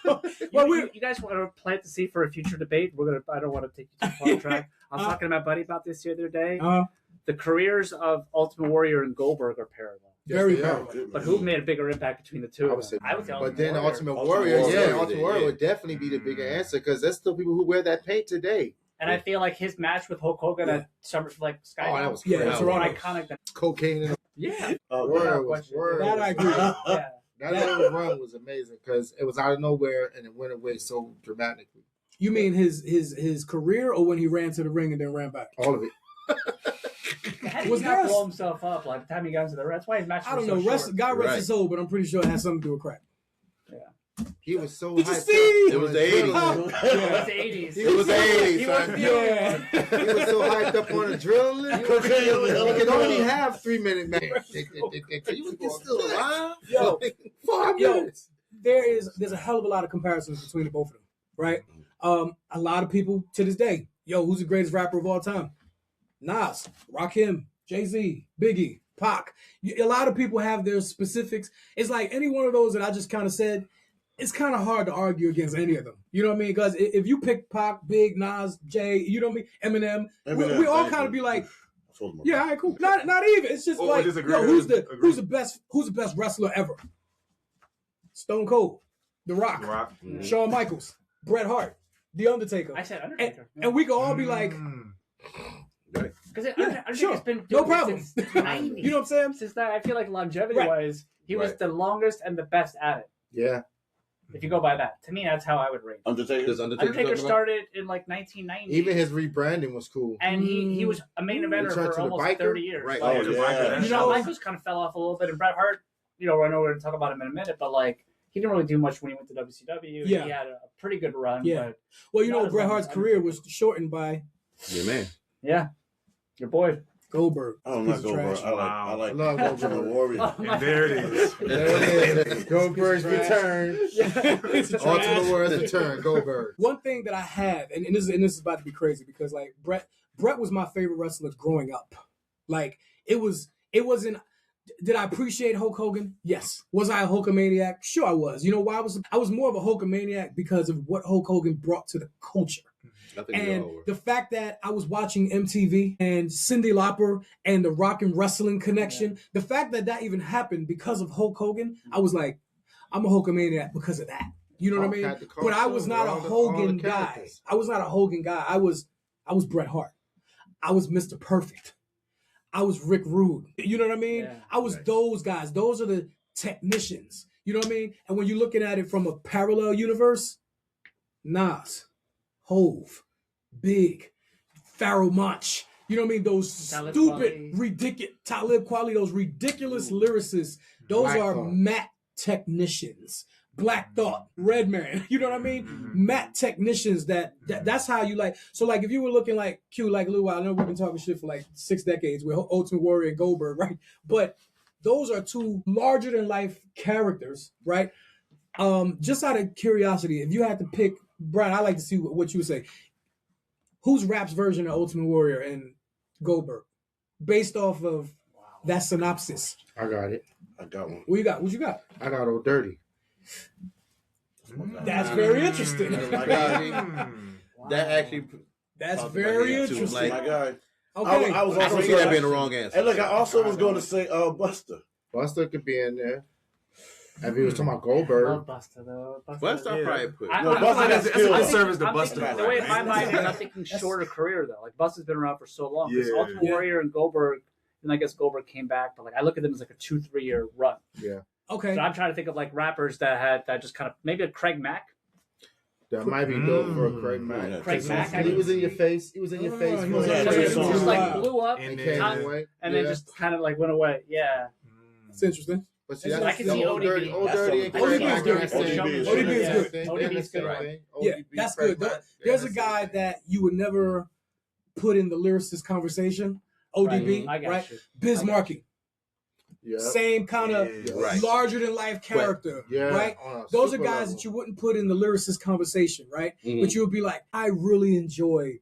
Warrior. Well, You guys want to plant the seed for a future debate? I don't want to take you too far off track. I was talking to my buddy about this the other day. The careers of Ultimate Warrior and Goldberg are parallel. Very Yes, they are. powerful. But who made a bigger impact between the two? I would say, Ultimate but then Warrior. Ultimate Ultimate Warrior, Warrior, yeah, yeah, Ultimate Warrior yeah. would definitely be the bigger answer because there's still people who wear that paint today. And I feel like his match with Hulk Hogan at Summer, like Sky, Oh, that was Yeah, crazy. it's more Toronto. iconic than Cocaine and yeah. Oh, Warrior God. was Warrior. That I agree. Yeah. That little run was amazing because it was out of nowhere and it went away so dramatically. You mean his career, or when he ran to the ring and then ran back? All of it. It had he got blow himself up like the time he got into the ring. That's why his match was I don't so know. short. God rest his soul, but I'm pretty sure it has something to do with crack. He was so Did you hyped see? up. It was the 80s. It was the 80s. It was the 80s, son. Yeah. He was so hyped up on adrenaline. He could only have 3-minute match. He was still alive. Yo, 5 yo, minutes. there's a hell of a lot of comparisons between the both of them, right? A lot of people to this day, who's the greatest rapper of all time? Nas, Rakim, Jay-Z, Biggie, Pac. A lot of people have their specifics. It's like any one of those that I just kind of said, it's kind of hard to argue against any of them. You know what I mean? Because if you pick Pac, Big, Nas, Jay, you know what I mean? Eminem, we all kind of be like, yeah, all right, cool. Not even. It's just like, who's the best wrestler ever? Stone Cold, The Rock, Shawn Michaels, Bret Hart, The Undertaker. I said Undertaker. And we could all be like, because Undertaker's been doing no problem. Since 90. You know what I'm saying? Since that, I feel like longevity-wise, he was the longest and the best at it. Yeah. If you go by that, to me, that's how I would rate. Undertaker started in like 1990. Even his rebranding was cool, and he was a main eventer for almost 30 years. Right. Like, Shawn Michaels kind of fell off a little bit, and Bret Hart. I know we're going to talk about him in a minute, but like he didn't really do much when he went to WCW. Yeah. He had a pretty good run. Yeah. But well, Bret Hart's career was shortened by your man. Yeah, your boy. Goldberg. Oh, not Goldberg. I like Goldberg. Warrior. And there it is. There it is. Goldberg's return. Ultimate Warrior's return. Goldberg. One thing that I had, and this is about to be crazy because like Bret was my favorite wrestler growing up. Like it wasn't. Did I appreciate Hulk Hogan? Yes. Was I a Hulkamaniac? Sure, I was. You know why I was more of a Hulkamaniac because of what Hulk Hogan brought to the culture. And the fact that I was watching MTV and Cyndi Lauper and the Rock and Wrestling connection, the fact that even happened because of Hulk Hogan, I was like, I'm a Hulkamaniac because of that. You know what I mean? But I was not a Hogan guy. I was not a Hogan guy. I was Bret Hart. I was Mr. Perfect. I was Rick Rude. You know what I mean? Yeah, I was those guys. Those are the technicians. You know what I mean? And when you're looking at it from a parallel universe, Nas, Hove, Big, Pharoah Monch, you know what I mean? Those Talib stupid, Kweli. ridiculous, Talib Kweli, those ridiculous lyricists, those Black are Thought. matte technicians. Black Thought, Redman, you know what I mean? Matte technicians that's how you like. So like if you were looking like Q like a little while, I know we've been talking shit for like 6 decades with Ultimate Warrior and Goldberg, right? But those are two larger than life characters, right? Just out of curiosity, if you had to pick, Brian, I'd like to see what you would say. Who's Rap's version of Ultimate Warrior and Goldberg? Based off of that synopsis. I got it. I got one. What you got? What you got? I got Old Dirty. That's very interesting. That actually. That's very interesting. Like, My guy. Okay. I was I also don't see that being the wrong answer. And look, I also was going to say Buster. Buster could be in there. If he was talking about I Goldberg. love Buster though. Buster, I probably put. I- No, I'm Buster thinking- has skills. I'm It serves the thinking- Buster. The way in my mind is I'm thinking shorter career though. Like Buster's been around for so long. Because Yeah. Ultimate Warrior and Goldberg, and I guess Goldberg came back, but like I look at them as like a 2-3 year run. Yeah. Okay. So I'm trying to think of like rappers that just kind of maybe a Craig Mack. That might be dope for a Craig Mack. Yeah, Craig Mack, I He was mean. in your face. He was in your face. he for was a in little your bit. face. Just like blew up And Came then- away. and then just kind of like went away. Yeah. It's interesting. But see, I that's can see Old ODB. Dirty. Old That's Dirty and something. Craig ODB is Mack. good. are the same. ODB is good. ODB is good. Right. Yeah, ODB, that's Craig good. Mack. There's Yeah, a guy that you would never put in the lyricist conversation. ODB, I got right? you. Biz Markie. Yeah. Same kind of Yeah. Right. larger than life character, Yeah. right? on a Those are super guys level. that you wouldn't put in the lyricist conversation, right? Mhm. But you would be like, I really enjoy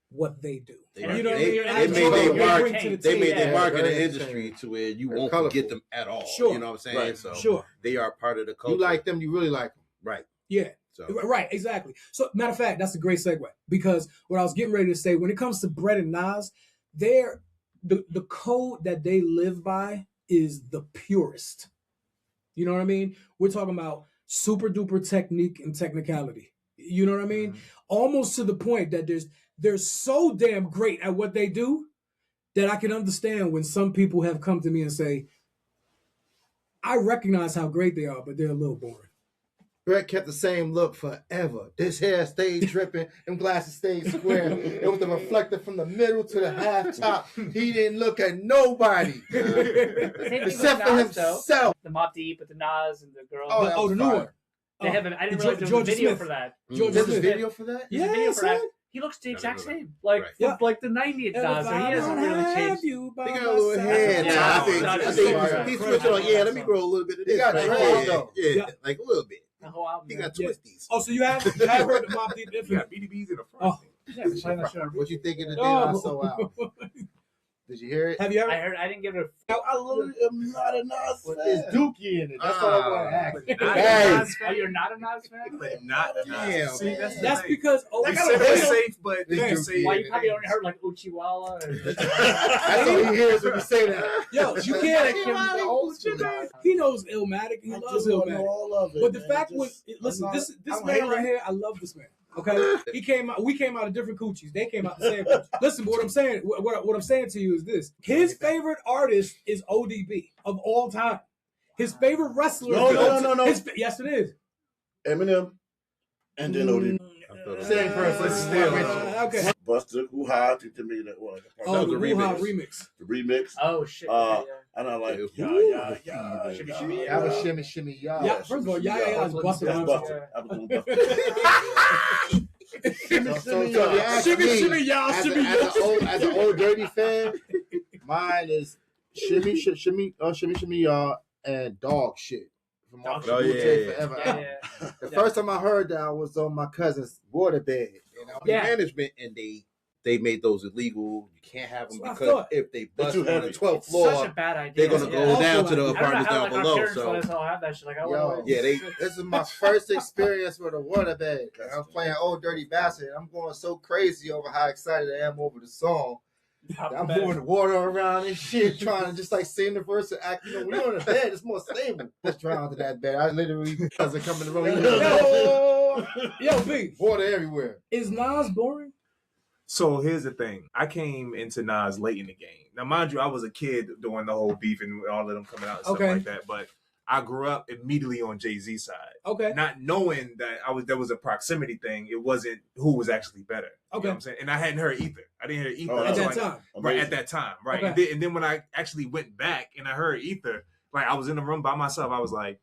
what they do. They, You know what I they, mean? they I made enjoy their what mark. bring to the They table. made their Yeah, mark in the very industry entertaining. to where you They're won't colorful. forget them at all. Sure. You know what I'm saying? Right. So Sure. they are part of the culture. You like them, you really like them. right? Yeah. So Right, exactly. So, matter of fact, that's a great segue because what I was getting ready to say, when it comes to Bret and Nas, the code that they live by is the purest. You know what I mean? We're talking about super duper technique and technicality. You know what I mean? Almost to the point that they're so damn great at what they do that I can understand when some people have come to me and say, I recognize how great they are, but they're a little boring. Bret kept the same look forever. This hair stayed dripping, them glasses stayed square. It was the reflector from the middle to the half top. He didn't look at nobody except for himself. The Mobb Deep with the Nas and the girl. Oh, the new one. They have I didn't realize there was a video for that. There's a video for that? There's a video for that. He looks the exact same, like from like the 90s Nas. So he hasn't really changed. They got a little hair. Yeah, I think he switched on. Yeah, let me grow a little bit of this. He got dreads though. Yeah, like a little bit. The whole album. He got twisties. Oh, so you have heard the Mobb Deep You Infinite? got BDBs in the front. Oh. What you think of the day I saw out? Did you hear it? Have you ever? I heard. I didn't give it I literally am not a Nas fan. There's Dookie in it. That's all I want to ask. Oh, you're not a Nas fan? But not Damn. See, that's That's because they said it was safe, but they just say Why you probably only heard like Uchiwala? That's all he hears when you say that. yo, you can't. He knows Illmatic. He loves Illmatic. all of it. But the fact was, listen, this man right here, I love this man. Okay, he came out. We came out of different coochies. They came out the same coochie. Listen, what I'm saying, what I'm saying to you is this: his favorite artist is ODB of all time. His favorite wrestler. No. Yes, it is. Eminem, and then OD. Same person. Still. Okay. Buster, who high to me that was. Oh, the remix. The remix. Oh shit! And I like Shimmy, shimmy, I was shimmy, y'all. Yeah, first of all, yeah, is busted. That's on Buster. I was doing Buster. Shimmy, y'all. As an old dirty fan, mine is shimmy, y'all, and dog shit. From off Oh, yeah. Forever. Yeah. The first time I heard that I was on my cousin's waterbed. You know, Yeah. Management, and they made those illegal. You can't have them That's what I because thought. if they bust too on the heavy. 12th It's floor, such a bad idea. they're gonna Yeah. go down to the Also, I don't know apartments how down like our below. parents let us So all have that shit. Like, I Yo, want yeah, this is my first experience with a waterbed. I was playing Old Dirty Bastard. I'm going so crazy over how excited I am over the song. I'm pouring the water around and shit, trying to just like sing the verse and act. You know, when you're on the bed, it's more stable. Let's drown to that bed. I literally doesn't come in the room. Yo, B, Water everywhere. is Nas boring? So here's the thing. I came into Nas late in the game. Now, mind you, I was a kid during the whole beef and all of them coming out and stuff Okay. like that. But I grew up immediately on Jay-Z's side. Okay. Not knowing that there was a proximity thing. It wasn't who was actually better. You Okay. know what I'm saying? And I hadn't heard Ether. I didn't hear Ether. Oh, At until that time. Right, at that time. Right. Okay. And then when I actually went back and I heard Ether, like I was in the room by myself, I was like,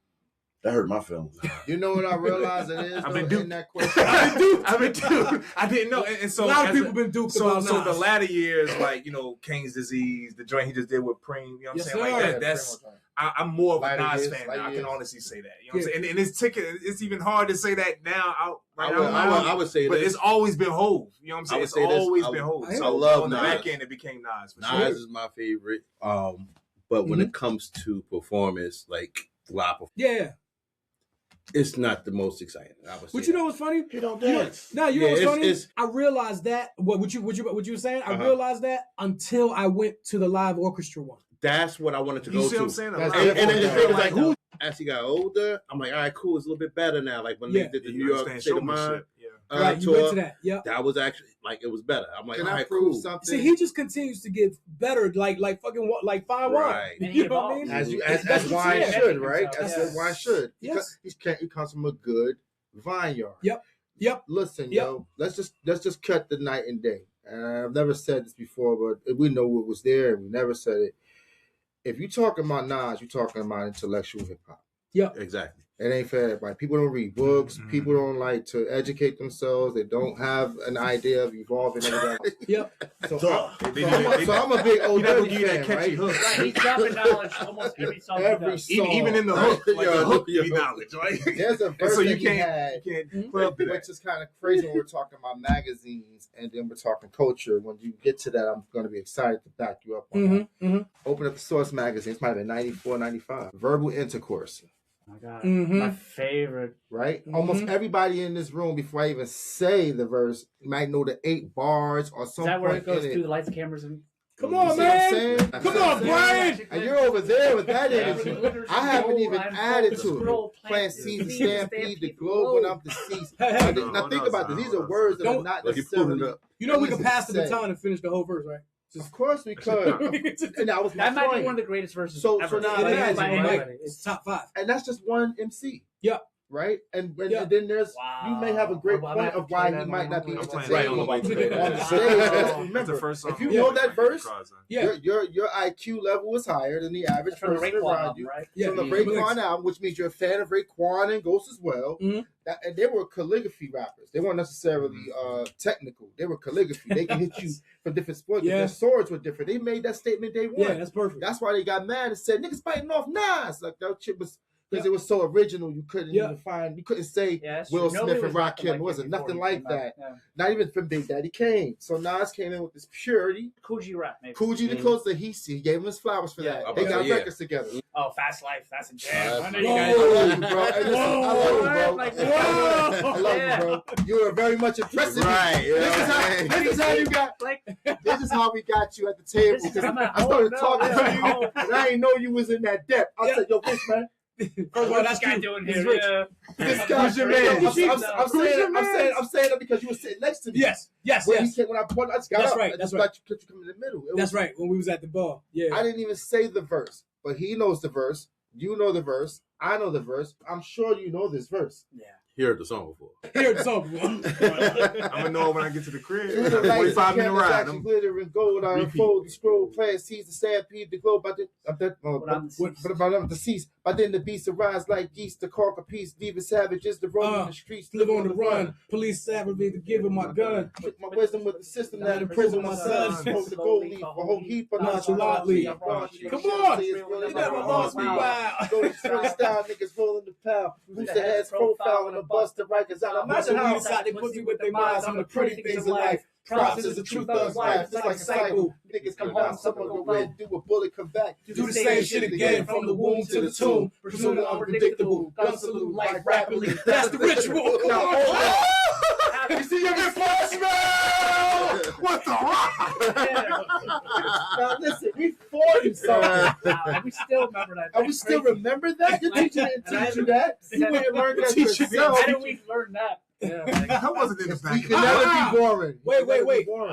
That hurt my feelings. You know what I realized it is? I've been though, duped. in that question. I've been duped. I didn't know. And so a lot of as people been duped So about so Nas. the latter years, like, you know, Kane's disease, the joint he just did with Preem, you know what I'm Yes, saying? Like sir. that's I'm more of a Lighter Nas years, fan lighter now. I can years. honestly say that. You know what I'm saying? And it's it's even hard to say that now out right I now. would say But this. it's always been Hove. You know what I'm I saying? would It's say this. always I been Hove. I So love on the Nas. back end, it became Nas for Nas sure. is my favorite. But when it comes to performance, like live, Yeah. it's not the most exciting. I would say But you know what's funny? He don't You know, dance. no, you Yeah, know what's funny? it's- I realized that what you were saying. I Uh-huh. realized that until I went to the live orchestra one. that's what I wanted to You go see to. what I'm saying? That's And the different. thing is like, who? As he got older, I'm like, all right, cool. It's a little bit better now. Like when Yeah. they did the You New York understand State of Mind showmanship. Yeah. Right, you tour, went to that. Yep. that was actually like it was better. I'm like, Can all I right, prove cool. something? See, he just continues to get better, like fucking like fine wine. Right. And You he know what I mean? evolves. as That's what wine you said. should, right? Yes. As wine should. Yes. He comes from a good vineyard. Yep. Listen, Yep. yo, let's just cut the night and day. And I've never said this before, but we know what was there, and we never said it. If you're talking about Nas, you're talking about intellectual hip hop. Exactly. It ain't for everybody. People don't read books. People don't like to educate themselves. They don't have an idea of evolving and everything. Yep. So, Duh. I'm a big old He not gonna dirty give you that fan, catchy right? hook. Right, he's dropping knowledge almost every song he Every does. song. Even in the hook, like the hook, you need knowledge, right? There's a And verse so you that he can't had, put up to that. which is kind of crazy when we're talking about magazines and then we're talking culture. When you get to that, I'm going to be excited to back you up on that. Mm-hmm. Open up the Source magazine. It's might have been 94, 95. Verbal intercourse, Oh my God, Mhm. my favorite. right? Mhm. Almost everybody in this room, before I even say the verse, might know the 8 bars or Is some that where it point goes in through it. the lights, cameras, and Come You on, see what I'm man. saying? Come on, Brian. And you're over there with that energy. Glitters I haven't gold, even I'm added focused, to scroll, it. Playing plant, Season disease, Stampede, the globe went up the seas. Hey, hey. Now think about this. These are words that are not Like you pulling necessarily. it up. You know we can Easy pass to the say. baton and finish the whole verse, right? Of course we could. And that was my That might be point. one of the greatest verses So ever. now It imagine, is, By right? anybody. It's top 5. And that's just one MC. Yep. right? And then there's you may have a great point of why he might not be entertained on the stage. Remember, if you know that verse, your IQ level is higher than the average person around you. From the Raekwon album, which means you're a fan of Raekwon and Ghost as well. And they were calligraphy rappers. They weren't necessarily technical. They were calligraphy. They can hit you from different sports. Their swords were different. They made that statement day one. Yeah, that's perfect. That's why they got mad and said, niggas biting off Nas. Like, that shit was, because it was so original, you couldn't even find, you couldn't say Will Smith and Rakim. It wasn't nothing like that. Not even from Big Daddy Kane. So Nas came in with this purity. Coogee rap, maybe. Coogee the closer he gave him his flowers for that. They got records together. Oh, Fast Life, that's a jam. I know you guys. I love you, bro. You are very much impressive. Right. This is how you got. This is how we got you at the table. I started talking to you, and I didn't know you was in that depth. I said, yo, bitch, man. First of all, this guy doing here. This guy's your man. I'm saying that because you were sitting next to me. Yes. When I just got up. That's right. You come in the middle. That's right. When we was at the bar. Yeah. I didn't even say the verse, but he knows the verse. You know the verse. I know the verse. I'm sure you know this verse. Yeah. Heard the song before. I'm gonna know when I get to the crib. 45-minute ride. Glitter and gold. I unfold the scroll. Player sees the stampede, the globe. But I'm deceased. But then the beasts arise like geese. The cork a piece. Leaving savages to roam in the streets. Live on the run. Police savagely to give him my gun. Put my wisdom with the system that imprison my son. Smoke the gold leaf. A whole heap of nonchalantly. Come on. You never lost me. Wow. Go to style. Niggas rolling the pal. Who's the head's profile on the bust the Rikers out. Imagine how they put you with their minds on the pretty things of life. Props is the truth of life. It's like a cycle. Niggas come down, someone go in, do a bullet, come back. Do the same shit again from the womb to the tomb. Pursue the unpredictable. Gun salute life rapidly. That's the ritual. You see your flash, man? What the rock? Now listen, we fought you something. And we still remember that. And we still remember that? Your teacher didn't teach you that. You went and learned that yourself. How did we learn that? Yeah, that wasn't in the back. We could never be boring. Wait. Wait, hold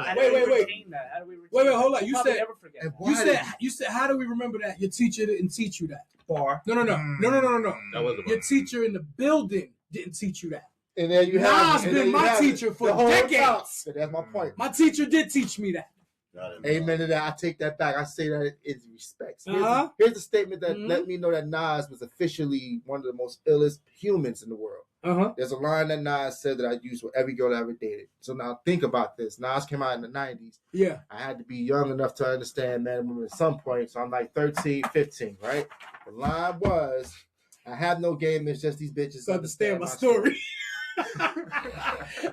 on. You said, how do we remember that? Your teacher didn't teach you that. Bar. No. That wasn't Your teacher in the building didn't teach you that. And then you have Nas been my teacher for decades. So that's my point. My teacher did teach me that. Amen to that. I take that back. I say that in respect. Here's a statement that let me know that Nas was officially one of the most illest humans in the world. There's a line that Nas said that I used with every girl I ever dated. So now think about this. Nas came out in the 90s. Yeah. I had to be young enough to understand man and woman at some point. So I'm like 13, 15, right? The line was, I have no game. It's just these bitches understand my story.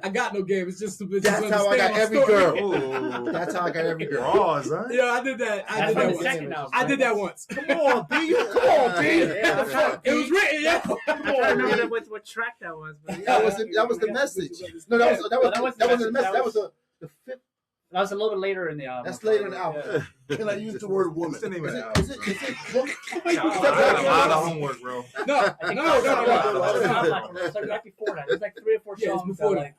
I got no game. It's just the bitches. That's how I got every girl. That's how I got every girl. Yeah, I did that. I did that once. Come on, B. Come on, B. It was written. Yeah. I remember what track that was. But that was the message. No, that was the message. That was the fifth. That was a little bit later in the album. That's later in the album. Can I use the word woman? Is it a lot of homework, bro. No. It's like before that. It's like 3 or 4 songs. Before that.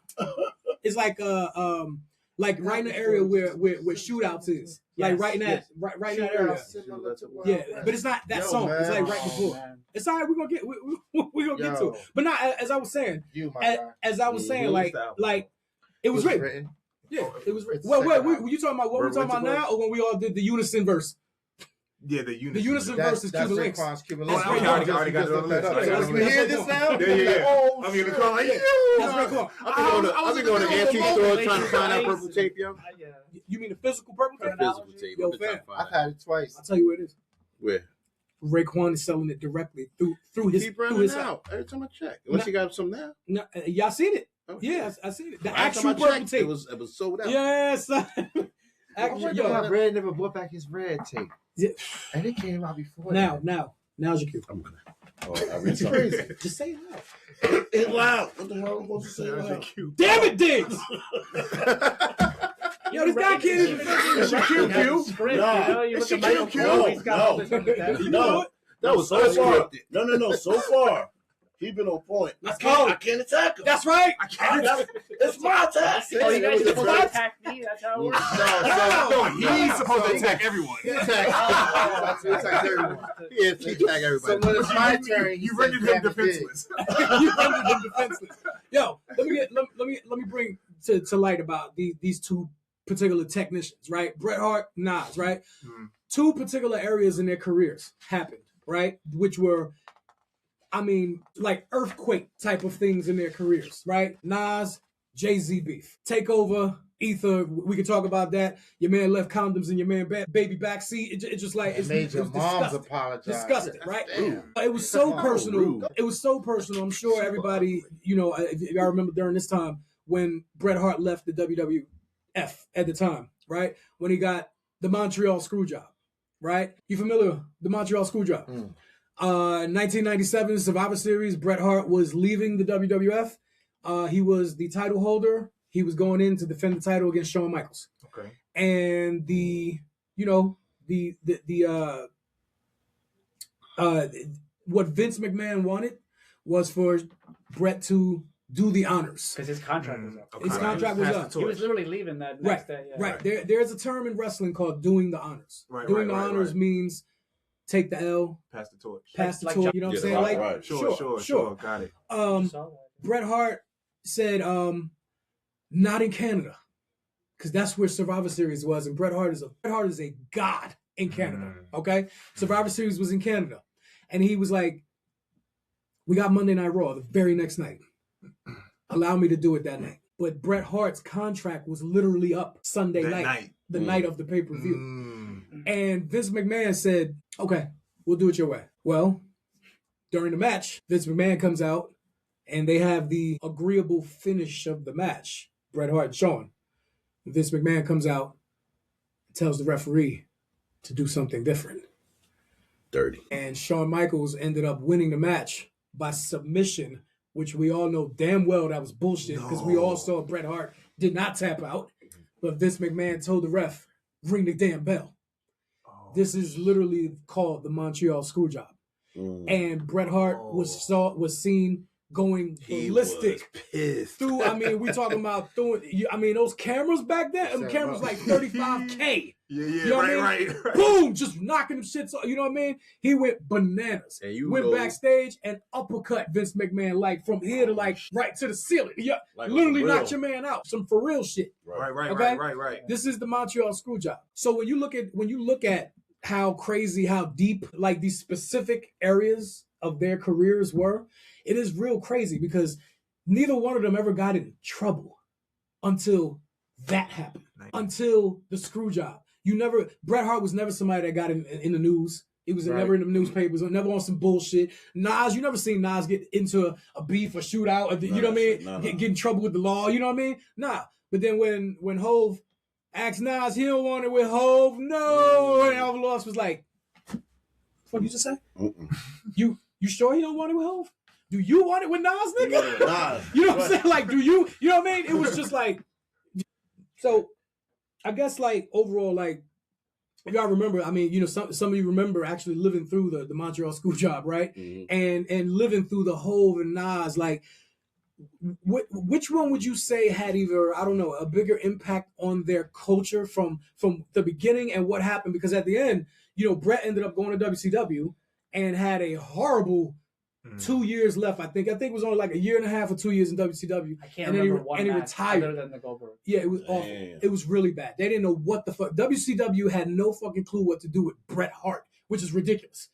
It's like right in the area where shootouts is. Like right in that area. Yeah, but it's not that song. It's like right before. It's all right. We're gonna get to it. But not as I was saying. As I was saying, like it was written. Yeah, it was written. Well, were you talking about what we're talking about now, or when we all did the unison verse? Yeah, the unison. The unison verse is Cuban Links. I already got it on the list. You hear this now? Yeah. I'm in the car like, I've been going to antique store trying to find out purple tape, yo. You mean the physical purple tape? Physical tape. Yo, fam. I've had it twice. I'll tell you where it is. Where? Raekwon is selling it directly through his. Keep running out every time I check. Unless you got some now. No, y'all seen it? Okay. Yeah, I seen it. The actual purple tape. It was sold out. Yes. My Red never brought back his red tape. Yeah. And it came out before. Now's your cue. I'm gonna. I read something. Crazy. Just say it loud. It's loud. What the hell am I supposed to say loud? Damn it, Diggs! Yo, this guy can't even It's your cue. It's your cue. No. That was so far. No. So far. He been on point. Let's I go. can't attack him. That's right. I can't. It's my attack. Oh, you guys It was supposed to a- attack me? That's how it works. No, he's supposed to attack everyone. He attacks everyone. Yeah, he attack everybody. So when it's my turn, You rendered him defenseless. You rendered him defenseless. Yo, let me bring to light about these two particular technicians, right? Bret Hart, Nas, right? Two particular areas in their careers happened, right? Which were, I mean, like earthquake type of things in their careers, right? Nas, Jay-Z beef. Takeover, Ether, we could talk about that. Your man left condoms in your man baby backseat. It just like, it made your was moms disgusting. apologize. Disgusting, right? Damn. It was so personal. rude. It was so personal. I'm sure everybody, you know, if y'all remember during this time when Bret Hart left the WWF at the time, right? When he got the Montreal Screwjob, right? You familiar with the Montreal Screwjob? 1997 Survivor Series, Bret Hart was leaving the WWF. He was the title holder. He was going in to defend the title against Shawn Michaels. Okay. And what Vince McMahon wanted was for Bret to do the honors. Because his contract was up. His contract was up. He was literally leaving that next day. Yeah. Right. There's a term in wrestling called doing the honors. Doing the honors means take the L, Pass the torch. pass the Like torch. You know what I'm saying? right, Like, right. Sure. Got it. Bret Hart said, not in Canada, because that's where Survivor Series was, and Bret Hart is a god in Canada. Okay, Survivor Series was in Canada, and he was like, "We got Monday Night Raw the very next night. Allow me to do it that night." But Bret Hart's contract was literally up Sunday night, the night of the pay-per-view. And Vince McMahon said, "Okay, we'll do it your way." Well, during the match, Vince McMahon comes out, and they have the agreeable finish of the match. Bret Hart and Shawn. Vince McMahon comes out and tells the referee to do something different. Dirty. And Shawn Michaels ended up winning the match by submission, which we all know damn well that was bullshit because we all saw Bret Hart did not tap out. But Vince McMahon told the ref, ring the damn bell. This is literally called the Montreal Screwjob. And Bret Hart was seen going ballistic through. I mean, we talking about those cameras back then. Them cameras like 35K. You know what I mean? Right. Boom, just knocking them shits off. You know what I mean? He went bananas. And went backstage and uppercut Vince McMahon like from here to like right to the ceiling. Yeah, Like literally for real. knocked your man out. Some for real shit. Right. This is the Montreal Screwjob. So when you look at how crazy, how deep, like these specific areas of their careers were, it is real crazy because neither one of them ever got in trouble until that happened. Until the Screwjob. Bret Hart was never somebody that got in the news. He was never in the newspapers, or never on some bullshit. Nas, you never seen Nas get into a beef or shootout, or you know what I mean? Get in trouble with the law, you know what I mean? Nah. But then when Hov asked Nas, he don't want it with Hov, no. And Alvin Loss was like, what did you just say? You sure he don't want it with Hov? Do you want it with Nas, nigga? Nas. You know what I'm saying? Like, do you know what I mean? It was just like, so I guess like overall, like, if y'all remember, I mean, you know, some of you remember actually living through the Montreal Screwjob, right? And living through the Hov and Nas, like, which one would you say had either, I don't know, a bigger impact on their culture from the beginning and what happened? Because at the end, you know, Bret ended up going to WCW and had a horrible 2 years left. I think it was only like a year and a half or 2 years in WCW. I can't and remember then one he match retired. other than the Goldberg. Yeah, it was awful. It was really bad. They didn't know what the fuck. WCW had no fucking clue what to do with Bret Hart, which is ridiculous.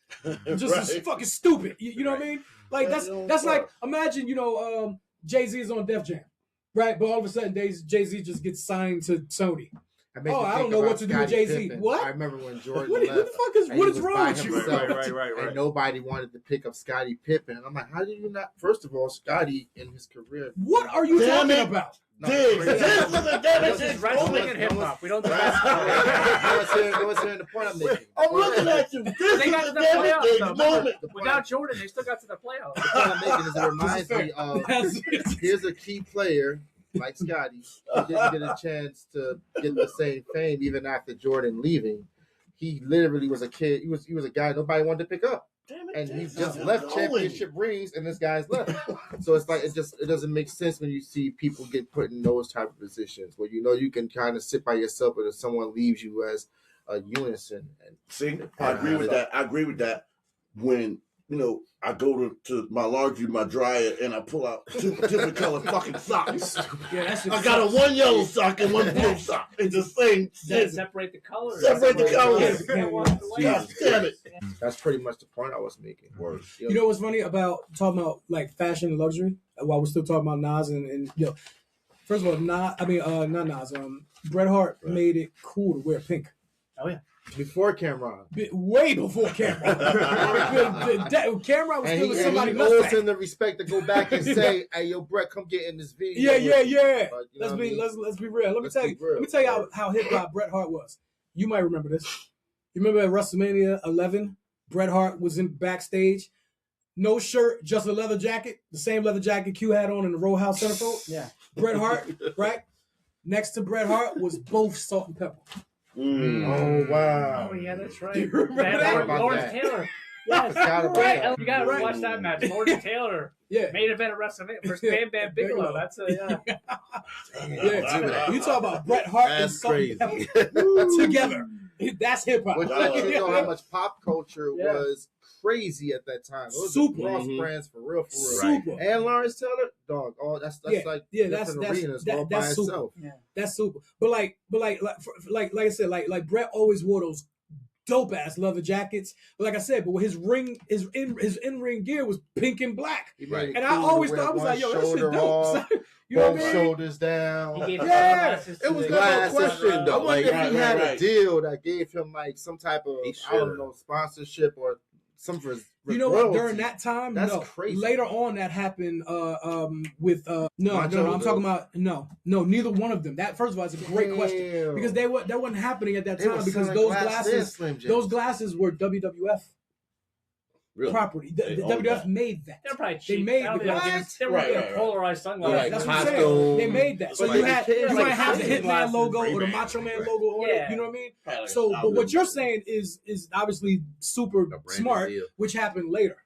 Just fucking stupid. You know what I mean? Like that's like, imagine, you know, Jay-Z is on Def Jam, right? But all of a sudden, Jay-Z just gets signed to Sony. I don't know what to do with Jay-Z. What? I remember when Jordan what left. What is wrong with you? Right. And nobody wanted to pick up Scottie Pippen. And I'm like, how do you not? First of all, Scottie in his career. What are you talking about? This is wrestling and hip hop. We don't do basketball. Go and say the point I'm making. I'm looking at you. This They got is to the the playoffs, though. moment. Without Jordan, they still got to the playoffs. The point I'm making is it reminds me of here's a key player like Scottie who didn't get a chance to get the same fame even after Jordan leaving. He literally was a kid. He was a guy nobody wanted to pick up. and he's just left championship rings, and this guy's left. So it's like it doesn't make sense when you see people get put in those type of positions where you can kind of sit by yourself, but if someone leaves you as a unison. And see, I agree with that. I agree with that. When I go to my laundry, my dryer, and I pull out two different color fucking socks. Yeah, I got one yellow sock and one blue sock. It's the same. Separate the colors. Separate the colors. God damn it. That's pretty much the point I was making. You know what's funny about talking about like fashion and luxury while we're still talking about Nas and first of all, not Nas. Bret Hart made it cool to wear pink. Oh yeah. Before Cameron. Way before Cameron. Cameron was still somebody he owes him the respect to go back and say, "Hey, yo, Bret, come get in this video." Yeah. But, let's be real. Let me tell you how hip hop Bret Hart was. You might remember this. You remember at WrestleMania 11, Bret Hart was in backstage, no shirt, just a leather jacket, the same leather jacket Q had on in the Row House Centerfold. Yeah. Bret Hart, right? Next to Bret Hart was both Salt and Pepper. Oh wow! Oh yeah, that's right. You remember that? Lawrence Taylor. Yes, Right. You gotta watch that match. Lawrence Taylor. Yeah. Main event at WrestleMania versus Bam Bam Bigelow. That's a yeah. You talk about Bret Hart and Salt and Pepper together. That's hip hop. Which lets you know how much pop culture was crazy at that time. Those Super. cross brands for real. Super. And Lawrence Taylor, dog. Oh, that's like different arenas all by itself. Yeah. That's super. But like I said, like Bret always wore those dope ass leather jackets. But like I said, but his in ring gear was pink and black. Right. And I always thought, I was like, yo, that shit dope. You know what I mean? Shoulders down. He gave it was no question though. Like, if he had a deal that gave him like some type of sponsorship or some for his you know what? During that time, that's crazy. Later on, that happened with no. I'm talking about no. Neither one of them. That first of all, it's a great question because that wasn't happening at that time because those glasses were WWF. Really? Property. The WWF made that. They're probably cheap. They made the glasses. They were polarized sunglasses. Yeah, that's what I'm saying. They made that. So you might have the Hitman logo or the Macho Man logo on it. You know what I mean? So, but what you're saying is obviously super smart, which happened later.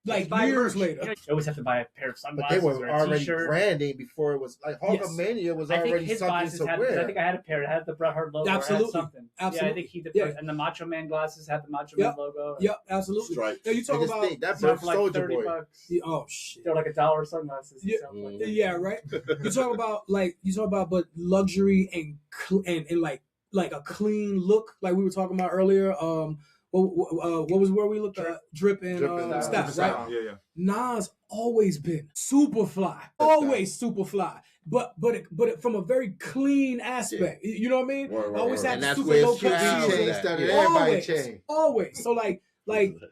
Like years later. You always have to buy a pair of sunglasses. But they were already branding before it was like Hulkamania was already something to wear. I think I had a pair. It had the Bret Hart logo. Absolutely. Or had something. Absolutely. Yeah, I think he did. And the Macho Man glasses had the Macho Man logo. Yep, absolutely. Right. Now you talk about that for like $30. Oh shit. They're like $1 sunglasses. Yeah, right. You talk about but luxury and like a clean look, like we were talking about earlier. What was where we looked at Drip and Stats, right? Yeah. Nas always been super fly, always super fly, but from a very clean aspect. You know what I mean? Always had super low cut. Always. So like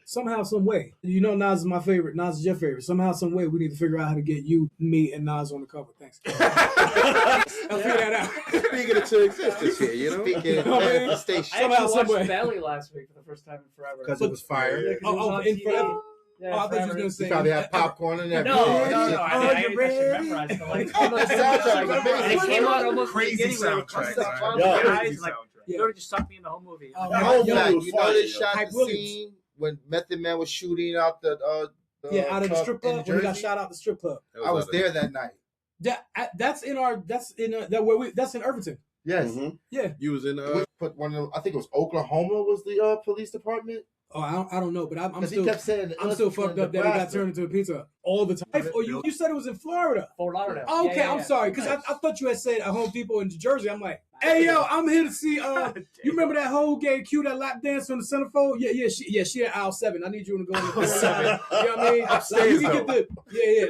somehow, some way, you know, Nas is my favorite. Nas is your favorite. Somehow, some way, we need to figure out how to get you, me, and Nas on the cover. Thanks. I'll figure that out. Speaking it to existence here, you know. Speaking of manifestation. I actually watched Belly last week for the first time in forever. Because it was fire. Yeah, in forever. Yeah, I thought you was gonna say you probably had popcorn and everything. No. I memorized it. Like, and it came out almost crazy soundtrack. Literally just sucked me in the whole movie. You know they shot the scene when Method Man was shooting out the out of the strip club when he got shot out the strip club. I was there that night. That's in Irvington. Yes. Mm-hmm. Yeah. You was in put one of I think it was Oklahoma was the police department. Oh, I don't know, but I'm still kept saying I'm still fucked up that it got turned into a pizza all the time. Or you said it was in Florida. Fort Lauderdale. Okay, yeah. I'm sorry because I thought you had said at Home Depot in Jersey. I'm like, hey yo, I'm here to see. You remember that whole gay Q that lap dance on the centerfold? Yeah, she at aisle 7. I need you to go in the 7. You know what I mean? Like, you can get the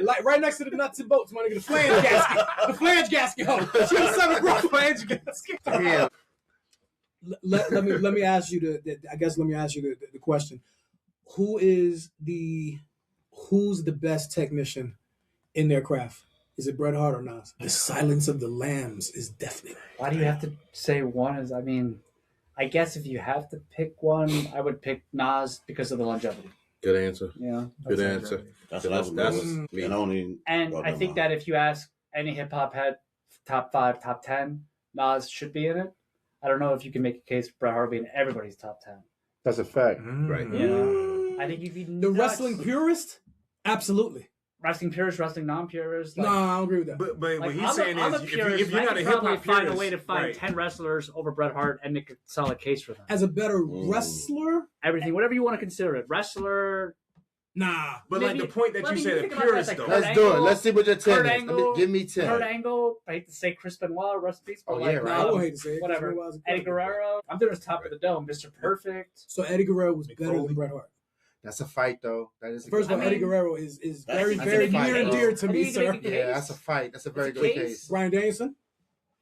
like right next to the nuts and bolts, my nigga, the flange gasket, the flange gasket. She was 7, bro. Flange gasket. Yeah. Let me ask you the question. Who's the best technician in their craft? Is it Bret Hart or Nas? The silence of the lambs is deafening. Why do you have to say one? I guess if you have to pick one, I would pick Nas because of the longevity. Good answer. Yeah. Good answer. That's me. And I think that if you ask any hip hop head, top 5, top 10, Nas should be in it. I don't know if you can make a case for Bret Hart being everybody's top 10. That's a fact. Right. Yeah. I think you'd be The wrestling purist, absolutely. Wrestling purist, wrestling non-purist. No, I don't agree with that. But like, what he's saying is, if you're not a hip probably hop find purist, a way to find right. 10 wrestlers over Bret Hart and make a solid case for them. As a better wrestler, everything, whatever you want to consider it, wrestler. Nah, but maybe, like the point that you said, a purist though. Let's do it. Let's see what your 10 is. Give me 10. Kurt Angle. I hate to say Chris Benoit, rest in peace, but I don't hate to say it. Whatever. Eddie Guerrero. I'm doing his top of the dome. Mr. Perfect. So Eddie Guerrero was better than Bret Hart. That's a fight, though. That is. First of all, Eddie Guerrero is very near and dear to me, sir. Yeah, that's a fight. That's a very good case. Brian Danielson.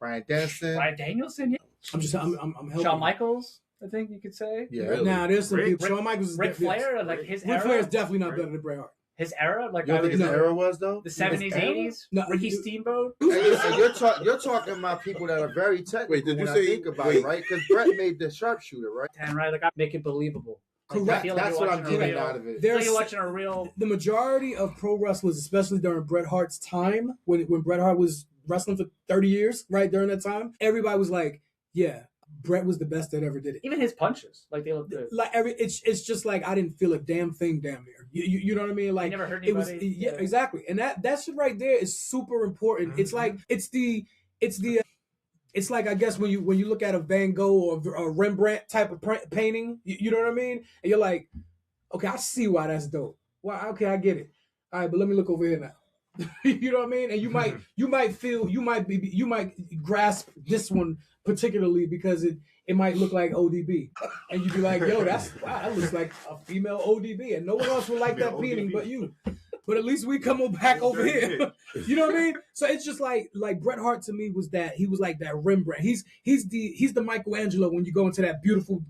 Brian Danielson. Yeah. I'm helping. Shawn Michaels. I think you could say. Yeah. Really? Nah, there's some people. Shawn Michaels is Ric Flair, like his Ric era. Flair is definitely not better than Bret Hart. His era, like you don't think his era was though? The 70s, 80s. No, Ricky Steamboat. Hey, listen, you're talking about people that are very technical. Wait, did you say? Think about it, right? Because Bret made the sharpshooter, right? And right, like I make it believable. Correct. Like, that's what I'm getting out of it. You're watching a real. The majority of pro wrestlers, especially during Bret Hart's time, when Bret Hart was wrestling for 30 years, right during that time, everybody was like, "Yeah, Bret was the best that ever did it." Even his punches, like they look good. Like it's just like I didn't feel a damn thing, damn near. You know what I mean? Like I never heard anybody. It was yeah, exactly. And that shit right there is super important. Mm-hmm. It's like it's like I guess when you look at a Van Gogh or a Rembrandt type of painting, you know what I mean? And you're like, okay, I see why that's dope. Well, okay, I get it. All right, but let me look over here now. You know what I mean? And you might grasp this one particularly because it might look like ODB, and you'd be like, yo, that looks like a female ODB, and no one else would like that painting but you. But at least we come back over here. You know what I mean? So it's just like Bret Hart to me was that he was like that Rembrandt. He's the Michelangelo when you go into that beautiful,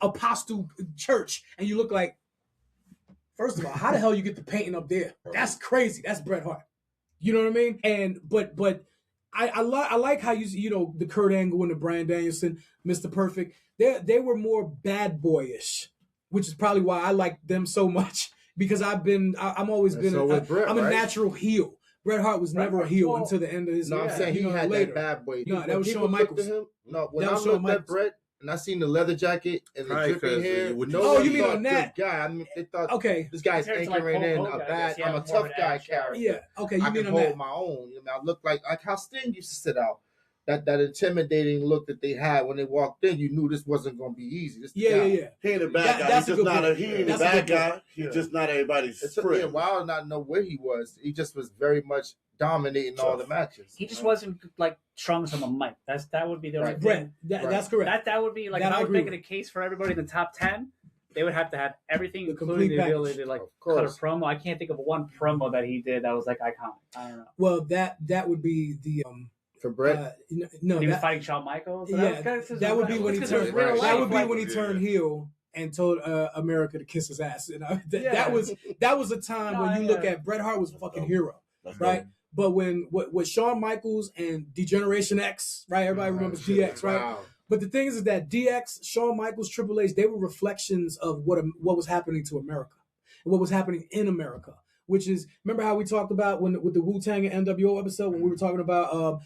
apostle church and you look like, first of all, how the hell you get the painting up there? That's crazy. That's Bret Hart. You know what I mean? And but I like how the Kurt Angle and the Brian Danielson, Mr. Perfect, they were more bad boyish, which is probably why I like them so much. Because I'm always been a natural heel. Bret Hart was never a heel until the end of his. No, I'm saying he had later. that bad boy. No, that was Shawn Michaels. When I looked at Bret and I seen the leather jacket and the dripping hair, you mean on that guy? I mean, they thought, okay, this guy's anchoring in a bad. I'm a tough guy character. Yeah, okay, I can hold my own. I look like how Sting used to sit out. That intimidating look that they had when they walked in, you knew this wasn't going to be easy. Yeah. He ain't a bad guy. He's just not a bad guy. He's just not everybody's friend. It took me a while not to know where he was. He just was very much dominating all the matches. He just wasn't like strong as on the mic. That would be the only thing. That's correct. That would be like if I was making a case for everybody in the top 10. They would have to have everything, including the ability to cut a promo. I can't think of one promo that he did that was like iconic. I don't know. Well, that would be the. For Bret, no, he was fighting Shawn Michaels. So that would be when he turned. That would be when he turned heel and told America to kiss his ass. That was a time when you look at Bret Hart was a fucking hero, right? But when what Shawn Michaels and Degeneration X, right? Everybody remembers DX, right? Wow. But the thing is that DX, Shawn Michaels, Triple H, they were reflections of what was happening to America, and what was happening in America. Which is, remember how we talked about with the Wu-Tang and NWO episode when we were talking about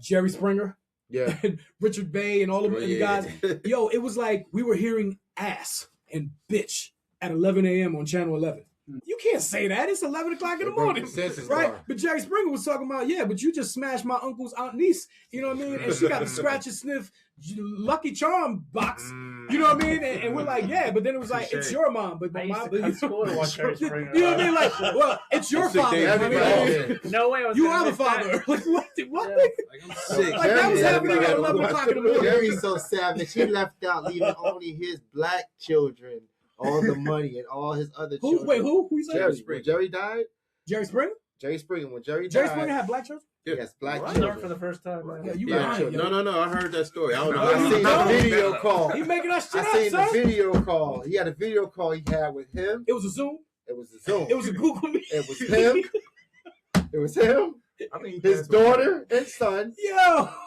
Jerry Springer, and Richard Bay, and all of the guys. Yo, it was like we were hearing ass and bitch at 11 a.m. on Channel 11. You can't say that. It's 11 o'clock in the morning, right? But Jerry Springer was talking about, but you just smashed my uncle's aunt niece, you know what I mean? And she got a scratch and sniff Lucky Charm box, you know what I mean? And we're like, but then it was like, it's your mom, but my mom. You know what I mean? Like, well, it's your father. No way. You are the father. Like, what? I'm sick. Like, that was happening at 11 o'clock in the morning. Jerry's so savage. He left out leaving only his black children all the money and all his other children. Wait, who? Who's that? Jerry Springer. Jerry died? Jerry Springer? Jerry Springer. When Jerry died. Jerry Springer had black children? Yes, black children. I learned for the first time. No. I heard that story. I don't know. I seen the video call. He making that shit up, I seen the video call. He had a video call he had with him. It was a Zoom? It was a Zoom. It was a Google Meet. It was him. It was him. His daughter and son,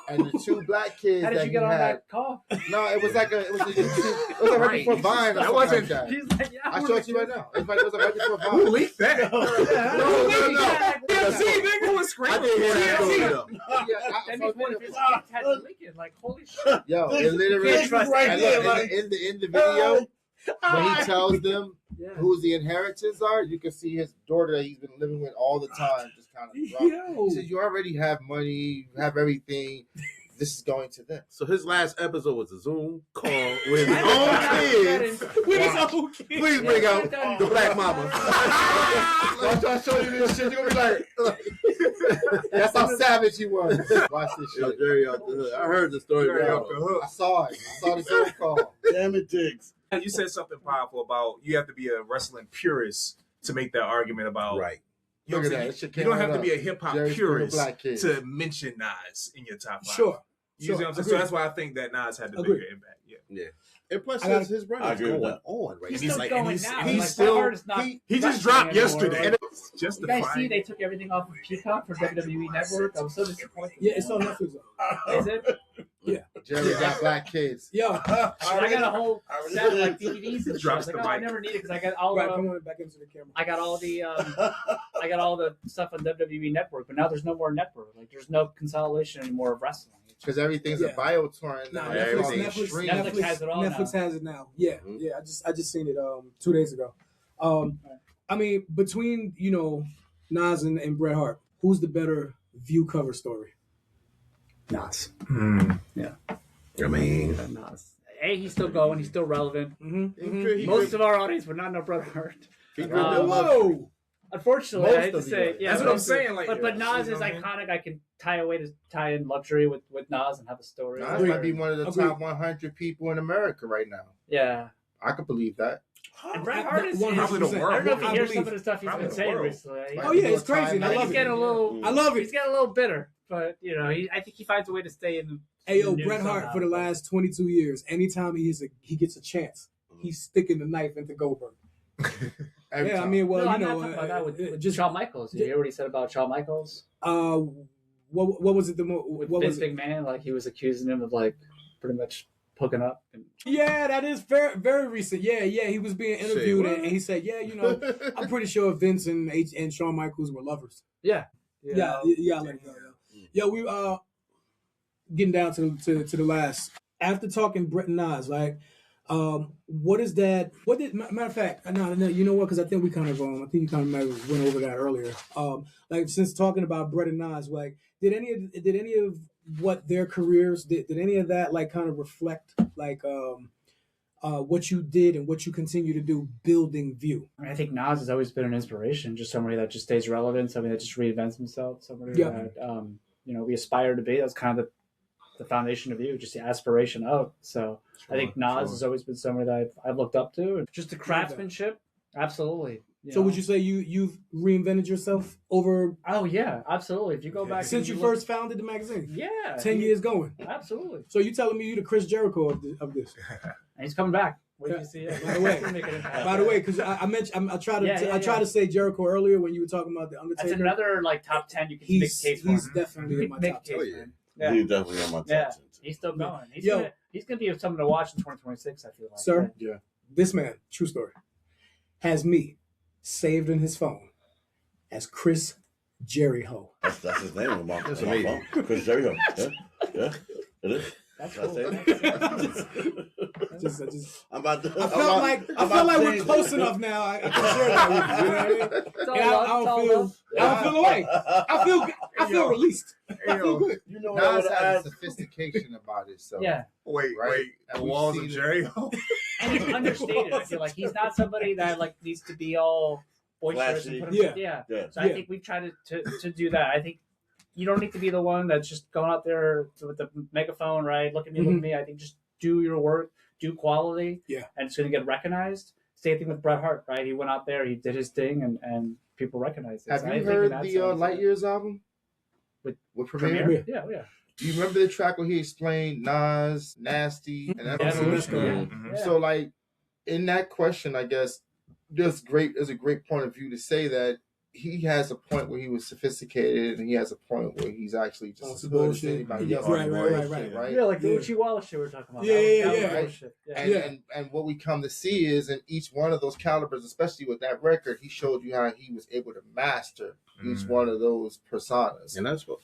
and the two black kids. How did you get on that call? No, it was like right before Vine. That wasn't. I showed it to you right now. It was right before Vine. Who leaked that? No. Who was screaming? I didn't hear that story though. Like, holy shit! Yo, it literally in the video when he tells them who the inheritors are, you can see his daughter that he's been living with all the time just kind of drop. He said, you already have money, you have everything. This is going to them. So his last episode was a Zoom call with his own kids. With his own kids. Please bring out the black mama. I'm trying to show you this shit. You're going to be like, that's how savage he was. Watch this shit. Yo, Jerry off the hood. I heard the story. Jerry off the hood. I saw it. I saw the Zoom call. Damn it, Diggs. You said something powerful about you have to be a wrestling purist to make that argument about right. You, know that. You don't have to be a hip hop purist to mention Nas in your top 5. Sure. You know what I'm saying? So that's why I think that Nas had the bigger impact. Yeah. And plus, his run is going on right now. He's like, going now. He's still. He just dropped yesterday. Like, just you guys see, they took everything off of Peacock for WWE Network. I was so disappointed. Yeah, it's on Netflix. Is it? Yeah. Jerry got black kids. Yo, I got a whole set of like DVDs and drops like, I never need it because I got all come on back into the camera. I got all the I got all the stuff on WWE Network, but now there's no more network. Like there's no consolidation anymore of wrestling. Because everything's a bio torrent now. Netflix has it all. Netflix has it now. Yeah, yeah. I just seen it 2 days ago. I mean, between Nas and Bret Hart, who's the better VUE cover story? Nas. Yeah. I mean, Nas. Hey, he's still going. He's still relevant. Most of our audience would not know Bret Hart. Whoa. Unfortunately, I hate to say, that's what I'm saying. Like, but Nas is iconic. I can tie in luxury with Nas and have a story. Nas might be one of the top 100 people in America right now. Yeah, I could believe that. And Bret Hart is probably the world. I don't know if you hear some of the stuff he's been saying recently. Oh yeah, it's crazy. I love it. I love it. He's getting a little bitter, but I think he finds a way to stay in the. Hey yo, Bret Hart for the last 22 years, anytime he gets a chance, he's sticking the knife into Goldberg. Yeah, I mean, well, I'm not talking about that with just Shawn Michaels. You hear what he said about Shawn Michaels? What was it? With Vince McMahon, like he was accusing him of like pretty much hooking up. Yeah, that is very, very recent. Yeah, he was being interviewed and he said, I'm pretty sure Vince and Shawn Michaels were lovers. Yeah. I let it go. Yo, we getting down to the last. After talking Bret and Nas, right? What is that? Matter of fact, no, you know what? Because I think we kind of I think you kind of might have went over that earlier. Like since talking about Bret and Nas, like did any of what their careers did any of that like kind of reflect like what you did and what you continue to do building VUE? I think Nas has always been an inspiration, just somebody that just stays relevant, somebody that just reinvents himself, somebody that we aspire to be. That's kind of the foundation of VUE, just the aspiration of. So I think Nas has always been somebody that I've looked up to, and just the craftsmanship. Absolutely. So would you say you've reinvented yourself over? Oh yeah, absolutely. If you go back since you first founded the magazine, 10 years going. Absolutely. So you telling me you the Chris Jericho of this? And he's coming back. What do you see? By the way, because I mentioned I tried to say Jericho earlier when you were talking about the Undertaker. That's another like top 10. You can make a case for him. He's definitely in my top 10. Yeah. He's definitely on my top 10. He's still going. He's gonna be something to watch in 2026. I feel like. Sir, this man, true story, has me saved in his phone as Chris Jericho. That's his name on my phone. Chris Jericho. Yeah, it is. That's cool. I felt like we're close enough now. I can share that with you. You know what I mean? I don't feel away. I feel released. I feel good. You know what? Nas has a sophistication about it. So wait. The walls of Jericho. And it's understated. I feel like he's not somebody that like needs to be all boisterous. And put him, So I think we've tried to do that. I think you don't need to be the one that's just going out there with the megaphone, right? Look at me, look at me. I think just do your work, do quality, and it's going to get recognized. Same thing with Bret Hart, right? He went out there, he did his thing, and people recognized it. Have you heard the Light Years album? With Premier? Yeah. Do you remember the track where he explained Nas, Nasty, and that? So, like, in that question, I guess, there's a great point of view to say that he has a point where he was sophisticated, and he has a point where he's actually just as good as anybody else. Right. Yeah, like the Uchi Wallace shit we're talking about. And what we come to see is in each one of those calibers, especially with that record, he showed you how he was able to master each one of those personas. And that's what,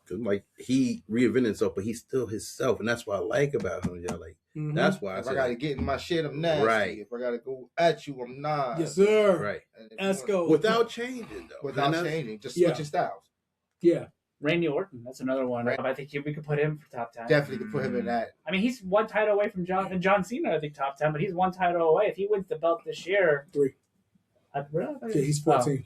Cause like he reinvented himself, but he's still himself, and that's what I like about him. Y'all like that's why if I gotta get in my shit, I'm nasty. Right. If I gotta go at you, I'm not. Yes, sir. Right. Let's go. Without changing though. Without changing, just switching styles. Yeah. Randy Orton, that's another one. Right. I think we could put him for top 10. Definitely could put him in that. I mean, he's one title away from John Cena, I think, top 10, but he's one title away. If he wins the belt this year... 3. Really? Yeah, he's 14.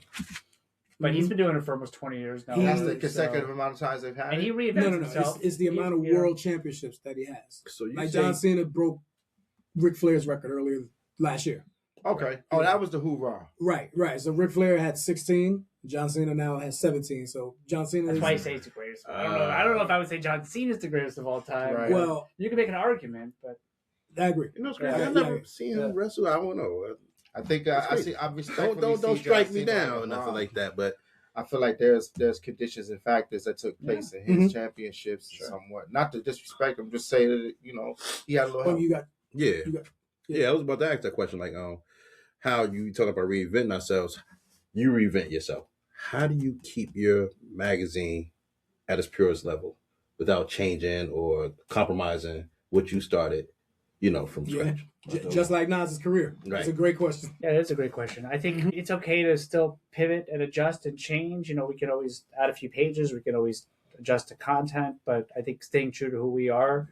But he's been doing it for almost 20 years now. That's the consecutive amount of times they've had and it. he reinvented himself. It's the amount of world championships that he has. So like John Cena broke Ric Flair's record earlier last year. Okay. Oh, that was the hoorah. Right. So Ric Flair had 16. John Cena now has 17. So John Cena. That's why I say he's the greatest. I don't know if I would say John Cena's the greatest of all time. Right. Well, you can make an argument, but I agree. You know, it's crazy. I've never seen him wrestle. I don't know. I think I respectfully don't strike me down or nothing like that. But I feel like there's conditions and factors that took place in his championships somewhat. Not to disrespect him, just say that he had a little help. I was about to ask that question. Like, how you talk about reinventing ourselves? You reinvent yourself. How do you keep your magazine at its purest level without changing or compromising what you started, from scratch? Just like Nas's career. Right. It's a great question. Yeah, that's a great question. I think it's okay to still pivot and adjust and change. We can always add a few pages. We can always adjust the content. But I think staying true to who we are,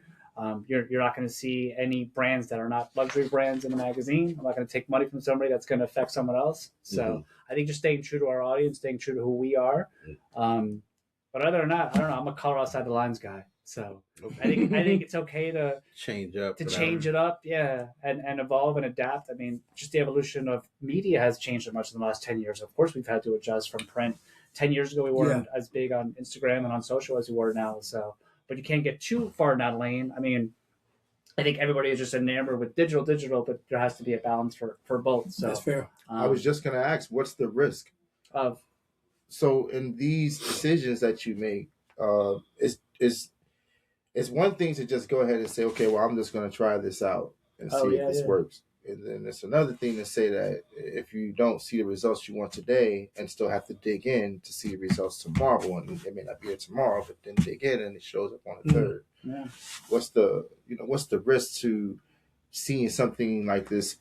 you're not going to see any brands that are not luxury brands in the magazine. I'm not going to take money from somebody that's going to affect someone else. So I think just staying true to our audience, staying true to who we are. But other than that, I don't know. I'm a color outside the lines guy. So I think it's okay to change it up, and evolve and adapt. I mean, just the evolution of media has changed so much in the last 10 years. Of course, we've had to adjust from print. 10 years ago, we weren't as big on Instagram and on social as we were now. So, but you can't get too far in that lane. I mean, I think everybody is just enamored with digital, but there has to be a balance for both. So that's fair. I was just going to ask, what's the risk of? So in these decisions that you make, it's one thing to just go ahead and say, okay, well, I'm just going to try this out and see if this works. And then it's another thing to say that if you don't see the results you want today and still have to dig in to see the results tomorrow, and it may not be here tomorrow, but then dig in and it shows up on the third. Yeah. What's the risk to seeing something like this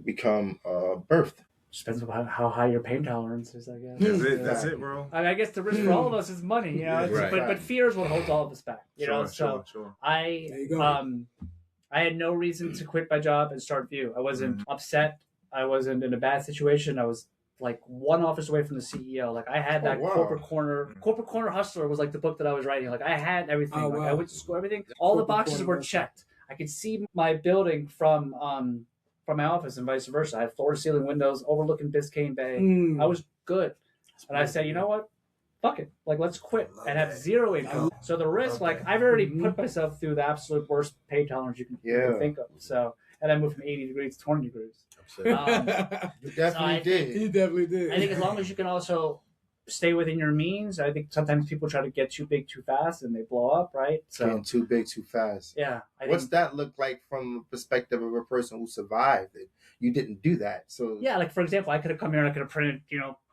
become birthed? Depends on how high your pain tolerance is, I guess. That's it, bro. I guess the risk for all of us is money, but fear is what holds all of us back. Sure. I had no reason to quit my job and start VUE. I wasn't upset. I wasn't in a bad situation. I was like one office away from the CEO. Like I had that corporate corner. Corporate Corner Hustler was like the book that I was writing. Like I had everything. I went to school, everything. All the boxes were checked. I could see my building from my office and vice versa. I had floor-to-ceiling windows overlooking Biscayne Bay. I was good. And I said, you know what? Fuck it. Like, let's quit and have zero income. So the risk, like, I've already put myself through the absolute worst pay tolerance you can think of. So, and I moved from 80 degrees to 20 degrees. You definitely did. He definitely did. I think as long as you can also stay within your means. I think sometimes people try to get too big too fast and they blow up, right? So getting too big too fast. Yeah. What's that look like from the perspective of a person who survived it? You didn't do that. So yeah, like for example, I could have come here and I could have printed,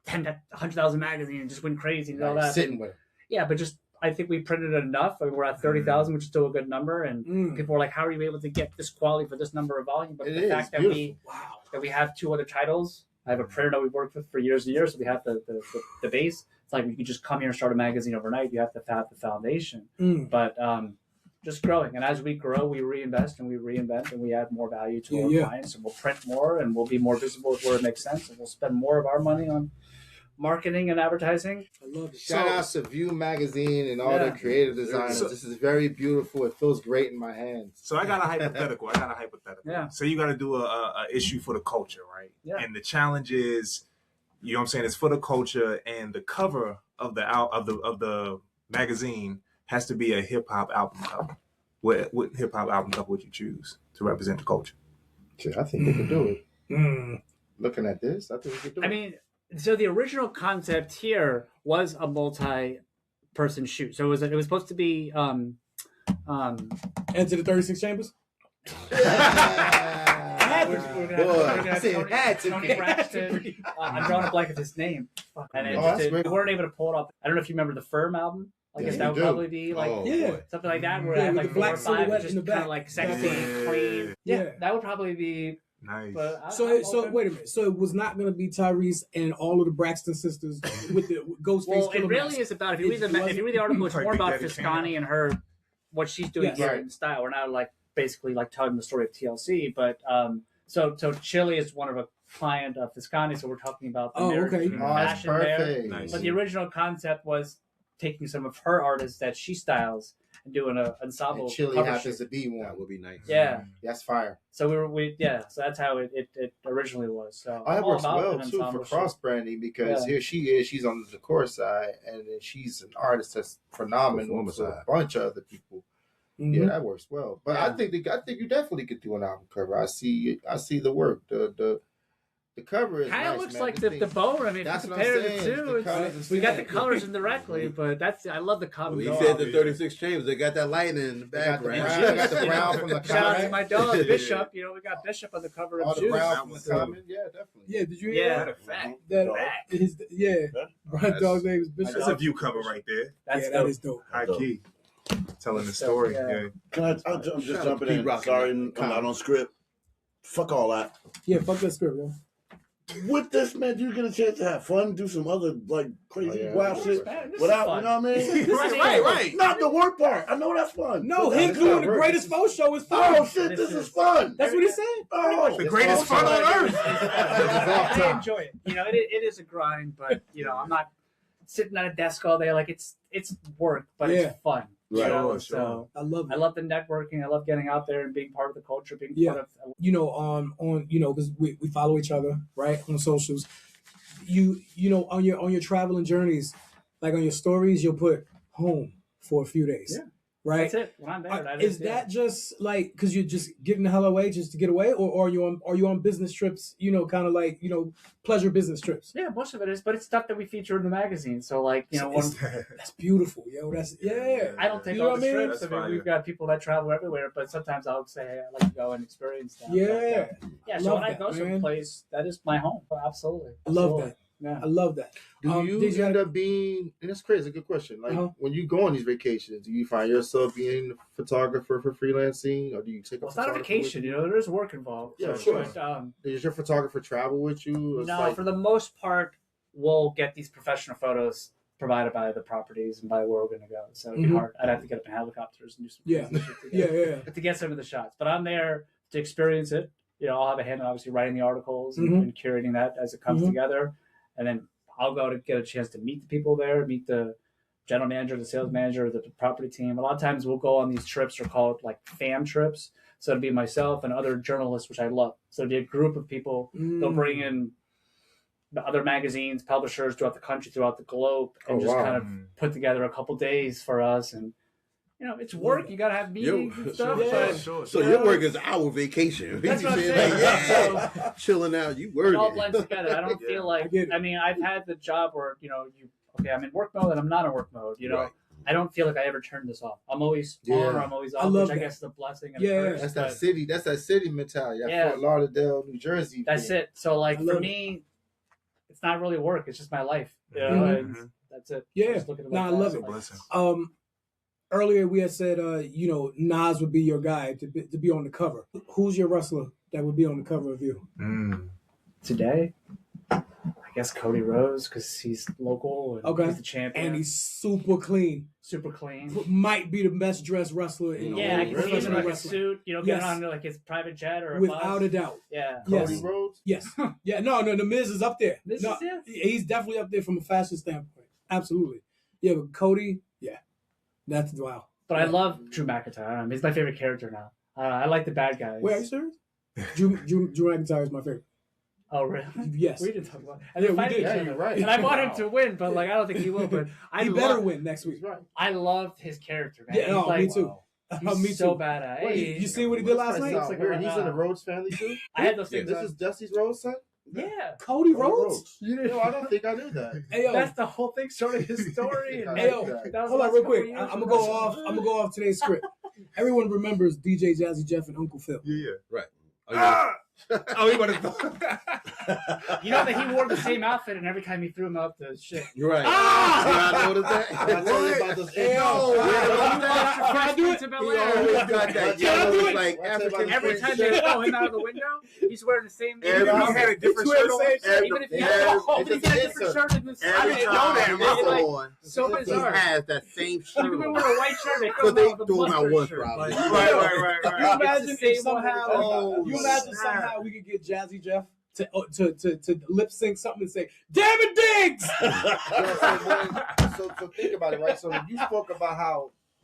100,000 magazines and just went crazy and all that. Sitting with it. Yeah, but just I think we printed enough. I mean, we're at 30,000, which is still a good number. And people are like, how are you able to get this quality for this number of volume? But the fact that we have two other titles. I have a printer that we've worked with for years and years. So we have the base. It's like you can just come here and start a magazine overnight. You have to have the foundation. But just growing. And as we grow, we reinvest and we reinvent and we add more value to our clients. And we'll print more and we'll be more visible where it makes sense. And we'll spend more of our money on marketing and advertising. I love it. Shout out to VUE Magazine and all the creative designers. This is very beautiful. It feels great in my hands. So I got a hypothetical. Yeah. So you got to do a issue for the culture, right? Yeah. And the challenge is, it's for the culture, and the cover of the magazine has to be a hip hop album cover. What hip hop album cover would you choose to represent the culture? I think we could do it. Looking at this, I think we could do it. I mean, so the original concept here was a multi-person shoot. So it was supposed to be Enter the 36 Chambers. I'm drawing a blank of his name. And we weren't able to pull it off. I don't know if you remember the F.O.E album. I guess that would probably be like something like that where I have like 4 or 5 just kind of like sexy, clean. Yeah, that would probably be nice. But so wait a minute. So it was not going to be Tyrese and all of the Braxton sisters with the Ghostface. Well, it really is about if you read the article, it's more about Fiscani and her, what she's doing here in style. We're not like basically like telling the story of TLC, but so Chili is one of a client of Fiscani, so we're talking about the marriage and fashion there. Nice. But the original concept was taking some of her artists that she styles and doing an ensemble. And Chili happens to be one. That would be nice. Yeah, that's fire. So so that's how it originally was. So that works well too for cross branding because here she is, she's on the decor side, and then she's an artist that's phenomenal for a bunch of other people. Mm-hmm. Yeah, that works well. But I think you definitely could do an album cover. I see the work. The cover is kind of nice, looks man. like the bow. I mean, that's if you compare the two, we got the colors indirectly, but I love the cover. Well, he said the 36 chambers. They got that lighting in the background. They got the brown from the cover. Shout out to my dog Bishop. You know, we got Bishop on the cover of Juice. Brown from the cover. Yeah, definitely. Yeah, did you hear that? Brian Dog's name is Bishop. That's a VUE cover right there. That is dope. High key. Telling the story. Yeah. Can I'm just jumping in. Sorry, I'm not on script. Fuck all that. Yeah, fuck that script, yo. With this, man, you get a chance to have fun, do some other like crazy wild shit without, you know what I mean? right. Not the work part. I know that's fun. No, him doing the greatest F.O.E show is fun. Oh shit, this is fun. That's what he said. Oh, the greatest fun on earth. I enjoy it. You know, it is a grind, but you know, I'm not sitting at a desk all day. Like it's work, but it's fun. Right. Sure. So I love it. I love the networking. I love getting out there and being part of the culture, being part of. You know, on you know, because we follow each other, right, on socials. You know, on your traveling journeys, like on your stories, you'll put home for a few days. Yeah. Right. That's it. When I'm there, is that just like because you're just getting the hell away just to get away, or are you on business trips? You know, kind of like pleasure business trips. Yeah, most of it is, but it's stuff that we feature in the magazine. So like that's beautiful, yo. That's I don't take all the trips. I mean, we've got people that travel everywhere, but sometimes I'll say, hey, I'd like to go and experience that. Yeah. So when I go someplace, that is my home. Absolutely. I love that. Yeah. I love that. Do you end up being, and that's crazy, good question. Like when you go on these vacations, do you find yourself being a photographer for freelancing, or do you take a it's not a vacation, there is work involved. Yeah, sure. But, does your photographer travel with you? No, for the most part, we'll get these professional photos provided by the properties and by where we're going to go. So it'd be hard. I'd have to get up in helicopters and do some to get some of the shots. But I'm there to experience it. I'll have a hand in obviously writing the articles and curating that as it comes together. And then I'll go to get a chance to meet the people there, meet the general manager, the sales manager, the property team. A lot of times we'll go on these trips are called like fam trips. So it'd be myself and other journalists, which I love. So it'd be a group of people. They'll bring in the other magazines, publishers throughout the country, throughout the globe, and kind of put together a couple days for us. And it's work. You got to have meetings and stuff. So your work is our vacation. That's what I'm saying. So, chilling out. You work. It all blends together. I don't feel like, I've had the job where, I'm in work mode and I'm not in work mode. I don't feel like I ever turn this off. I'm always on or I'm always off, which I guess is a blessing. And a curse, that's that city mentality. Fort Lauderdale, New Jersey. That's it. So like for me, it's not really work. It's just my life. And that's it. Yeah. I love it. Earlier we had said, Nas would be your guy to be on the cover. Who's your wrestler that would be on the cover of you? Today, I guess Cody Rhodes because he's local and he's the champion. And he's super clean. Super clean. Might be the best dressed wrestler in the whole I can see him in like a suit, getting on like his private jet or without a doubt. Yeah. Cody Rhodes? Yes. Yeah, no, the Miz is up there. Miz is there? He's definitely up there from a fashion standpoint. Absolutely. Yeah, but Cody, that's wow. But I love Drew McIntyre. He's my favorite character now. I like the bad guys. Wait, are you serious? Drew McIntyre is my favorite. Oh, really? Yes. We did talk about it. And we did. Yeah, you're right. And I want him to win, but I don't think he will. But he better win next week. Right. I loved his character, man. Yeah, me too. He's me so too. badass. Hey, you see what he did last night? He's in the Rhodes family too? I had those things. This is Dusty's Rhodes son? Yeah. Cody Rhodes? No, I don't think I knew that. That's the whole thing, sort of his story. Hold on real quick. I'm gonna go off today's script. Everyone remembers DJ Jazzy Jeff and Uncle Phil. Yeah. Right. Oh, he wanted to. You know that he wore the same outfit, and every time he threw him up the shit. You're right. Ah! I noticed that. I told you about this. Hey, yo, I do it to He always got that yellow, like African. Every time they throw him out of the window, he's wearing the same. Every time he had a different shirt on. Even if he had a different shirt in the Every side, time so he bizarre. has that same shirt. Even with a white shirt, they Because they threw him out once, shirt. probably. Right. You imagine if somehow, Oh, you imagine somehow we could get Jazzy Jeff to lip sync something and say, "Damn it, Diggs!" So think about it, right? So you spoke about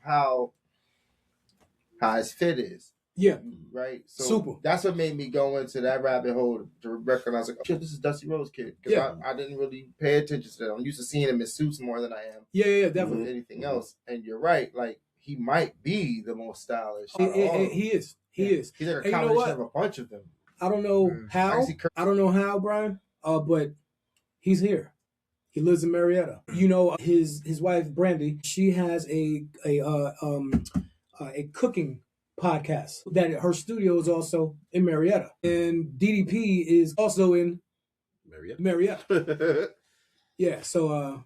how his fit is. Yeah, Right. So super. That's what made me go into that rabbit hole to recognize, like, oh, shit, this is Dusty Rhodes' kid. Because I didn't really pay attention to that. I'm used to seeing him in suits more than I am. Yeah, With definitely. anything else. And you're right. Like, he might be the most stylish. out of all of them. He is. He is. He's like a And you know combination what? of a bunch of them. I don't know how. I don't know how, Brian. But he's here. He lives in Marietta. You know, his wife Brandy. She has a cooking podcast that her studio is also in Marietta, and DDP is also in Marietta. Yeah. So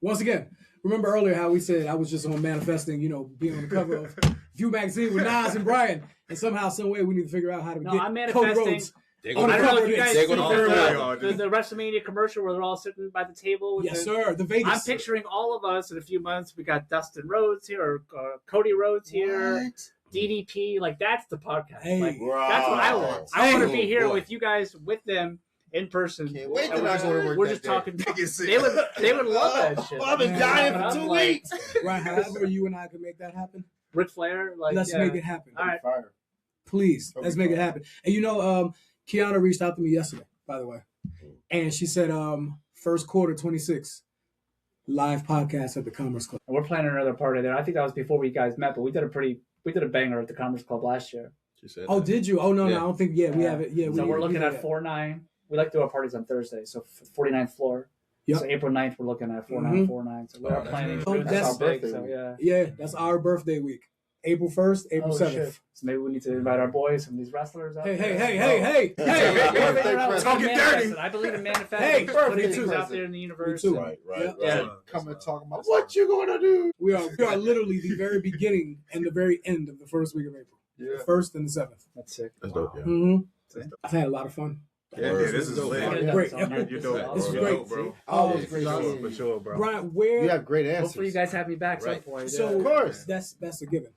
once again, remember earlier how we said I was just on manifesting, you know, being on the cover of VUE Magazine with Nas and Brian, and somehow, some way, we need to figure out how to get I'm Cody manifesting. Rhodes. I don't know if you guys see the WrestleMania commercial where they're all sitting by the table. With Yes, sir. The Vegas. I'm picturing all of us in a few months. We got Dustin Rhodes here, or Cody Rhodes here, DDP. Like, that's the podcast. Hey. Like, that's what I want. I want to be here boy. with you guys, with them in person. Can't wait And till I go to work we're that just day. talking. They would love that shit. I've been dying But for I'm 2 like, weeks. Right, however you and I can make that happen, Ric Flair, like, let's yeah. make it happen. All right. Fire. Please, Okay, let's make it fine. happen. And you know, Kiana reached out to me yesterday, by the way, and she said, first quarter 26 live podcast at the Commerce Club. And we're planning another party there. I think that was before we guys met, but we did a banger at the Commerce Club last year. She said Oh, that. did you? Oh no, Yeah. I don't think. Yeah, we have it. Yeah, So we're looking at that. 4-9. We like to do our parties on Thursday, so 49th floor. Yep. So April 9th, we're looking at 4-9, Mhm. 4-9. So we're Oh, that's planning. nice. Oh, That's that's our big. birthday So week. yeah. Yeah, that's our birthday week. April 1st, April Oh, 7th. shit. So maybe we need to invite our boys, some of these wrestlers out Hey, there. hey, Hey, Birthday Talking dirty. I believe in manifesting. Hey, putting me things too. out there in the universe. Me too. and- Right. Yeah. Come and talk about what you gonna do. We are literally the very beginning and the very end of the first week of April. Yeah. The 1st and the 7th. That's sick. That's dope, yeah. Mm-hmm. I've had a lot of fun. Yeah, this is lit. Yeah, Great. so I'm You're dope. This is You're great. dope, bro. Always Oh, great. For sure, bro. Brian, where? You have great answers. Hopefully you guys have me back some Right. point. So yeah. Of course. that's a given.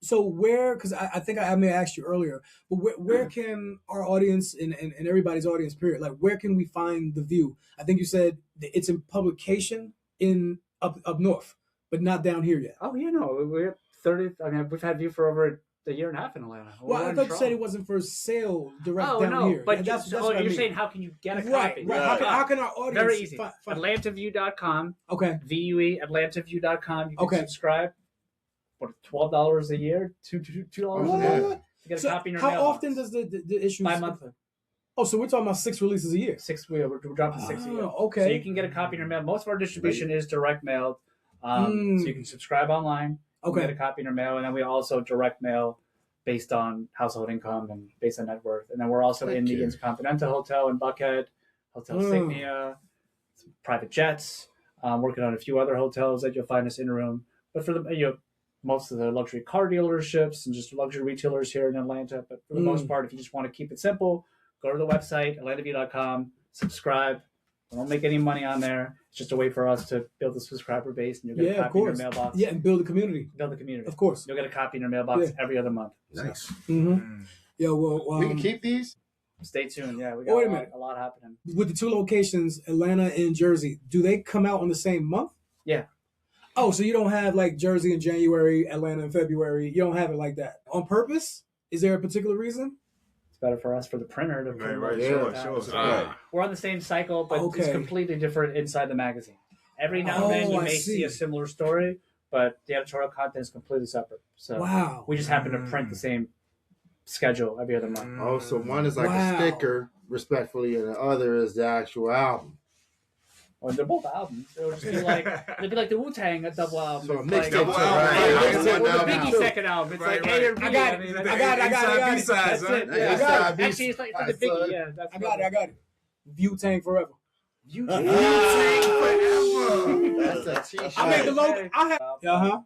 So where? Because I think I may have asked you earlier, but where can our audience and everybody's audience period, like, where can we find the VUE? I think you said that it's in publication in up north, but not down here yet. Oh, you know, we're 30. I mean, we've had VUE for over a year and a half in Atlanta. Well, We're I in thought you Toronto. said it wasn't for sale direct Oh down no, here. but And that's oh, what I you're mean. saying how can you get a Right, copy? right. How can our audience? Very easy. Find AtlantaView.com, okay. VUE, AtlantaView.com. You can Okay. subscribe. What, $12 a year? $2 a year to get a So copy in your how mailbox. often does the issue? Bi-monthly. Oh, so we're talking about 6 releases a year. We're dropping 6 a year. Oh, okay. So you can get a copy in your mail. Most of our distribution is direct mailed. So you can subscribe online. You Okay. can get a copy in your mail, and then we also direct mail based on household income and based on net worth. And then we're also in the Intercontinental Hotel in Buckhead, Hotel Signia, some private jets. Working on a few other hotels that you'll find us in room. But for the most of the luxury car dealerships and just luxury retailers here in Atlanta. But for the most part, if you just want to keep it simple, go to the website, AtlantaView.com, subscribe. We don't make any money on there. It's just a way for us to build a subscriber base, and you'll get a copy in your mailbox. Yeah, and build a community. Build a community. Of course. You'll get a copy in your mailbox every other month. Nice. Mm-hmm. Yeah, well, we can keep these. Stay tuned. Yeah, we Wait a got minute. a lot happening. with the 2 locations, Atlanta and Jersey, do they come out on the same month? Yeah. Oh, so you don't have like Jersey in January, Atlanta in February. You don't have it like that on purpose? Is there a particular reason? It's better for us for the printer to print. Right, it sure. out. We're on the same cycle, but it's completely different inside the magazine. Every now and then you may see a similar story, but the editorial content is completely separate. So wow. We just happen to print the same schedule every other month. Oh, so one is like a sticker, respectfully, and the other is the actual album. Or they're both albums. It would just be like it'd be like the Wu-Tang a double album. So It's mixed like, up, right. right. Or the Biggie second album. It's like A or B. I got it. I got it. B-sides, That's it. Yeah, Yeah. I got it. Actually, it's like the Biggie. Yeah, that's I got it. VUE forever. That's a t-shirt. I made the logo. I have.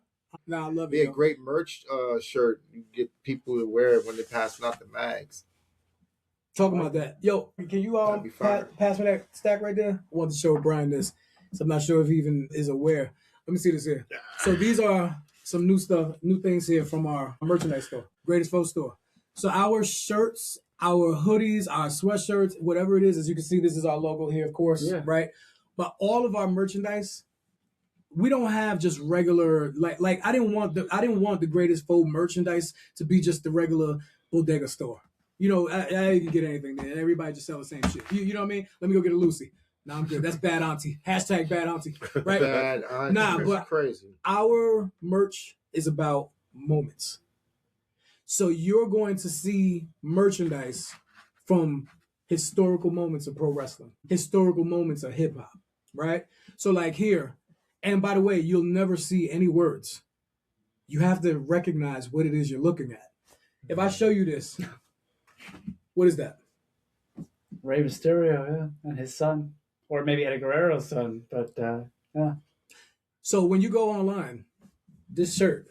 Nah, I love Be it. a great merch shirt. You get people to wear it when they pass out the mags. Talking about that. Yo, can you That'd be fire. pass me that stack right there? I want to show Brian this. So I'm not sure if he even is aware. Let me see this here. So these are some new things here from our merchandise store, Greatest Folk store. So our shirts, our hoodies, our sweatshirts, whatever it is, as you can see, this is our logo here, of course, right? But all of our merchandise, we don't have just regular like I didn't want the Greatest Folk merchandise to be just the regular bodega store. You know, I can get anything there. Everybody just sell the same shit. You know what I mean? Let me go get a Lucy. No, I'm good. That's bad auntie. Hashtag bad auntie. Right? Bad auntie. Nah, but crazy. Our merch is about moments. So you're going to see merchandise from historical moments of pro wrestling, historical moments of hip hop, right? So like here, and by the way, you'll never see any words. You have to recognize what it is you're looking at. If I show you this, what is that? Rey Mysterio, yeah, and his son, or maybe Eddie Guerrero's son, but yeah. So when you go online, this shirt,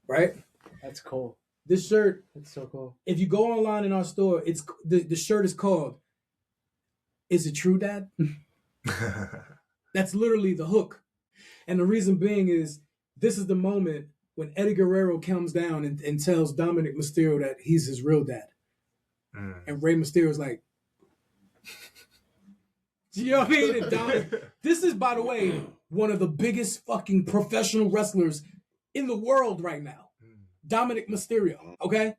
right? That's cool. This shirt, That's so cool. if you go online in our store, it's the shirt is called "Is It True, Dad?" That's literally the hook, and the reason being is this is the moment when Eddie Guerrero comes down and tells Dominic Mysterio that he's his real dad. And Rey Mysterio's like, you know what I mean? And this is, by the way, one of the biggest fucking professional wrestlers in the world right now. Dominic Mysterio, okay?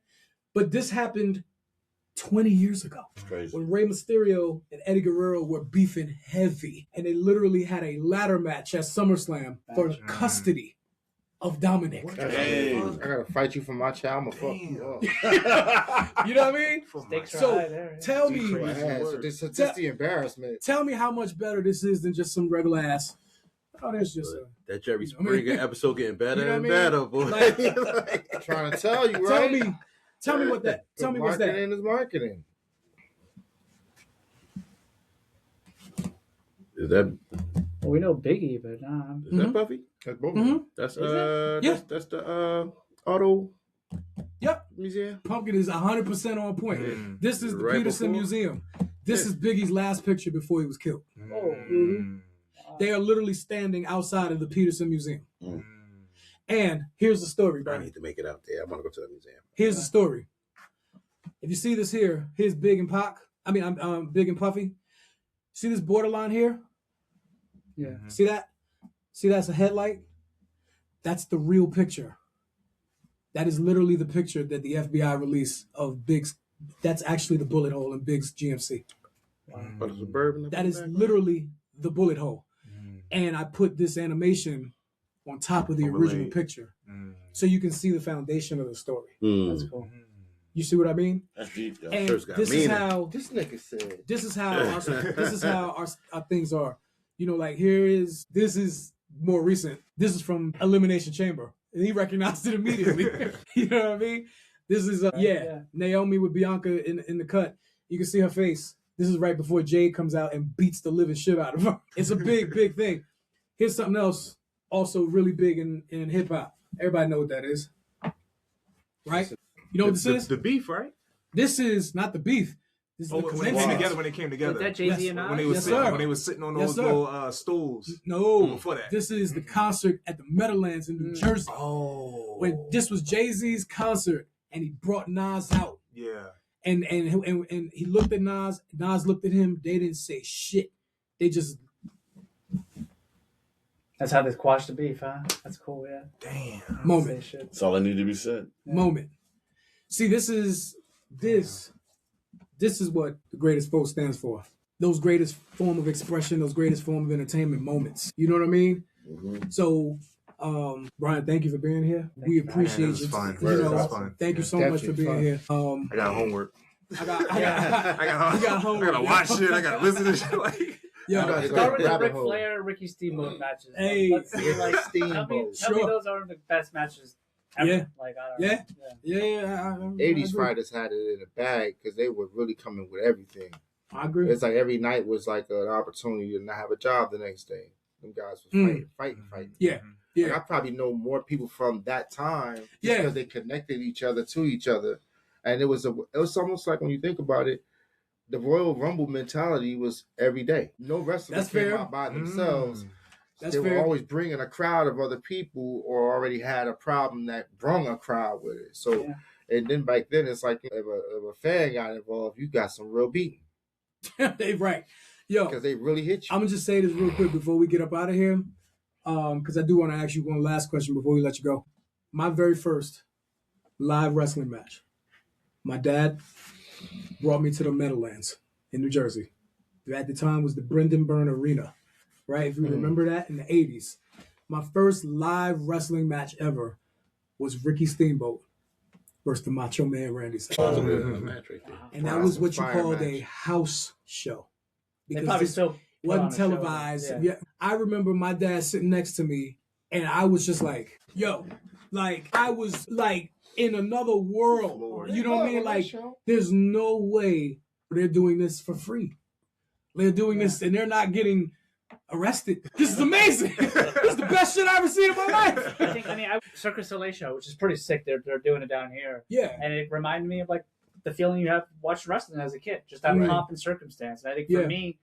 But this happened 20 years ago. Crazy. When Rey Mysterio and Eddie Guerrero were beefing heavy. And they literally had a ladder match at SummerSlam for custody of Dominic. I gotta fight you for my child. I'm gonna fuck you up. You know what I mean? Stakes are So high there, yeah. tell me, So this is just the embarrassment. tell me how much better this is than just some regular ass. Oh, there's just a. That Jerry You know what I mean? Springer episode getting better You know and what I mean? better, boy. Like- I'm trying to tell you, right? Tell me what that. Tell me what's that. Marketing is marketing. Is that Well, we know Biggie, but is that Buffy? That's both. That's Yeah. that's the auto Yep. museum. Pumpkin is 100% on point. This is the Right Peterson before? Museum. This is Biggie's last picture before he was killed. They are literally standing outside of the Peterson Museum. And here's the story, I Brian. need to make it out there. I want to go to the museum. Here's the story. If you see this here, here's Big and Pac. I'm Big and Puffy. See this borderline here? yeah. See that? See that's a headlight? That's the real picture. That is literally the picture that the FBI released of Big's. That's actually the bullet hole in Big's GMC. But it's a bourbon. That is literally the bullet hole. And I put this animation on top of the original picture. So you can see the foundation of the story. That's cool. You see what I mean? That's deep, though. And Shirt's got this is meaning. how This nigga said. this is how our things are. You know, like this is more recent. This is from Elimination Chamber. And he recognized it immediately. You know what I mean? This is Naomi with Bianca in the cut. You can see her face. This is right before Jade comes out and beats the living shit out of her. It's a big thing. Here's something else also really big in hip hop. Everybody know what that is. Right? You know what this is? The beef, right? This is not the beef. This is the When they commencement. came together, when they came together. With that Jay-Z Yes. and Nas? When they was Yes, sitting, sir. when they was sitting on Yes, those sir. little stools. No, Before that. this is the concert at the Meadowlands in New Jersey. Oh. When this was Jay-Z's concert, and he brought Nas out, Yeah. and he looked at Nas. Nas looked at him. They didn't say shit. They just That's how they quashed the beef, huh? That's cool, yeah. Damn. moment. Say shit. That's all that need to be said. Moment. See, this is what the Greatest Folk stands for. Those greatest form of expression, those greatest form of entertainment moments. You know what I mean? So, Brian, thank you for being here. We appreciate this you. is fun. You know, This is fun. thank you so much for being here. I got homework. I got I got homework. I gotta watch shit. I gotta listen to shit. Like, Yeah. Start with the Ric Flair, Ricky Steamboat matches. Hey, let's see, like Steamboat. Tell me those are the best matches ever. Yeah. Like I don't know. Yeah. 80s fighters had it in the bag because they were really coming with everything. I agree. It's like every night was like an opportunity to not have a job the next day. Them guys was fighting. Yeah. Yeah. Like, I probably know more people from that time because they connected each other to each other. And it was almost like when you think about it, the Royal Rumble mentality was every day. No wrestler came out by themselves. They were always bringing a crowd of other people or already had a problem that brung a crowd with it. So, and then back then, it's like if a fan got involved, you got some real beating. Right. Yo. Because they really hit you. I'm going to just say this real quick before we get up out of here. Because I do want to ask you one last question before we let you go. My very first live wrestling match. My dad brought me to the Meadowlands in New Jersey. At the time was the Brendan Byrne Arena, right? If you remember that in the 80s. My first live wrestling match ever was Ricky Steamboat versus the Macho Man Randy Savage. And that was what you called a house show. Because it wasn't televised. Yeah. I remember my dad sitting next to me and I was just like, yo, like I was like in another world. You know what I mean? Like there's no way they're doing this for free. They're doing this and they're not getting arrested. This is amazing. This is the best shit I've ever seen in my life. I mean, Circus Soleil show, which is pretty sick. They're doing it down here. Yeah. And it reminded me of like the feeling you have watching wrestling as a kid, just that pomp and circumstance. And I think for me,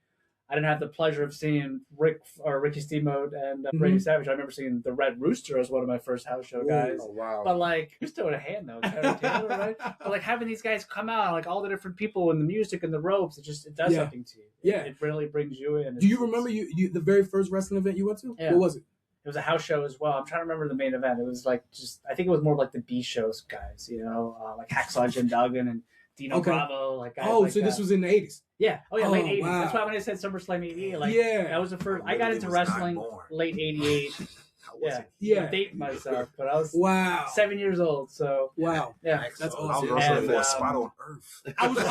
I didn't have the pleasure of seeing Ricky Steamboat and Randy Savage. I remember seeing the Red Rooster as one of my first house show guys. Oh, wow. But like, you're still in a hand though, Terry Taylor, right? But like having these guys come out, like all the different people and the music and the ropes, it does something to you. Yeah, it really brings you in. Do you remember you the very first wrestling event you went to? Yeah. What was it? It was a house show as well. I'm trying to remember the main event. It was like I think it was more like the B shows guys, like Hacksaw Jim Duggan and Dino Bravo, like guys like so that. This was in the 80s. Yeah. Oh yeah, late 80s. Wow. That's why when I said SummerSlam 88, like that was the first. I got into was wrestling late 88. I'm dating myself, but I was 7 years old. So that's I awesome. was wrestling for a spot on Earth. I was, and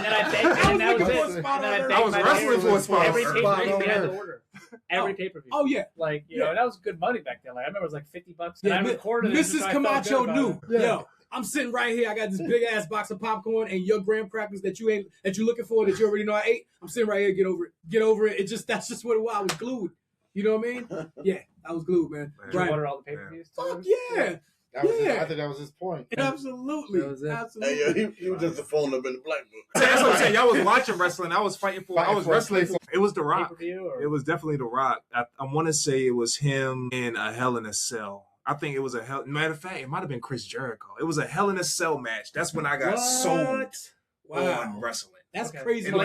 then I begged, and that was it. And then I was wrestling for a spot every on pay-per-view Earth. we had to order. Every pay-per-view. Oh yeah, like you know, that was good money back then. Like I remember it was like $50. And I recorded Mrs. Camacho knew. Yo, I'm sitting right here. I got this big ass box of popcorn and your graham crackers that you're looking for that you already know I ate. I'm sitting right here. Get over it. That's just what it was. I was glued. You know what I mean? Yeah, I was glued, man. Did you order all the pay-per-views? Fuck yeah. I think that was his point. Absolutely. Hey, yo, he was just a phone up in the black book. That's what I'm saying. Y'all was watching wrestling. I was fighting for. I was wrestling for. It was The Rock. It was definitely The Rock. I want to say it was him in a Hell in a Cell. I think it was matter of fact, it might have been Chris Jericho. It was a Hell in a Cell match. That's when I got sold on wrestling. That's crazy. And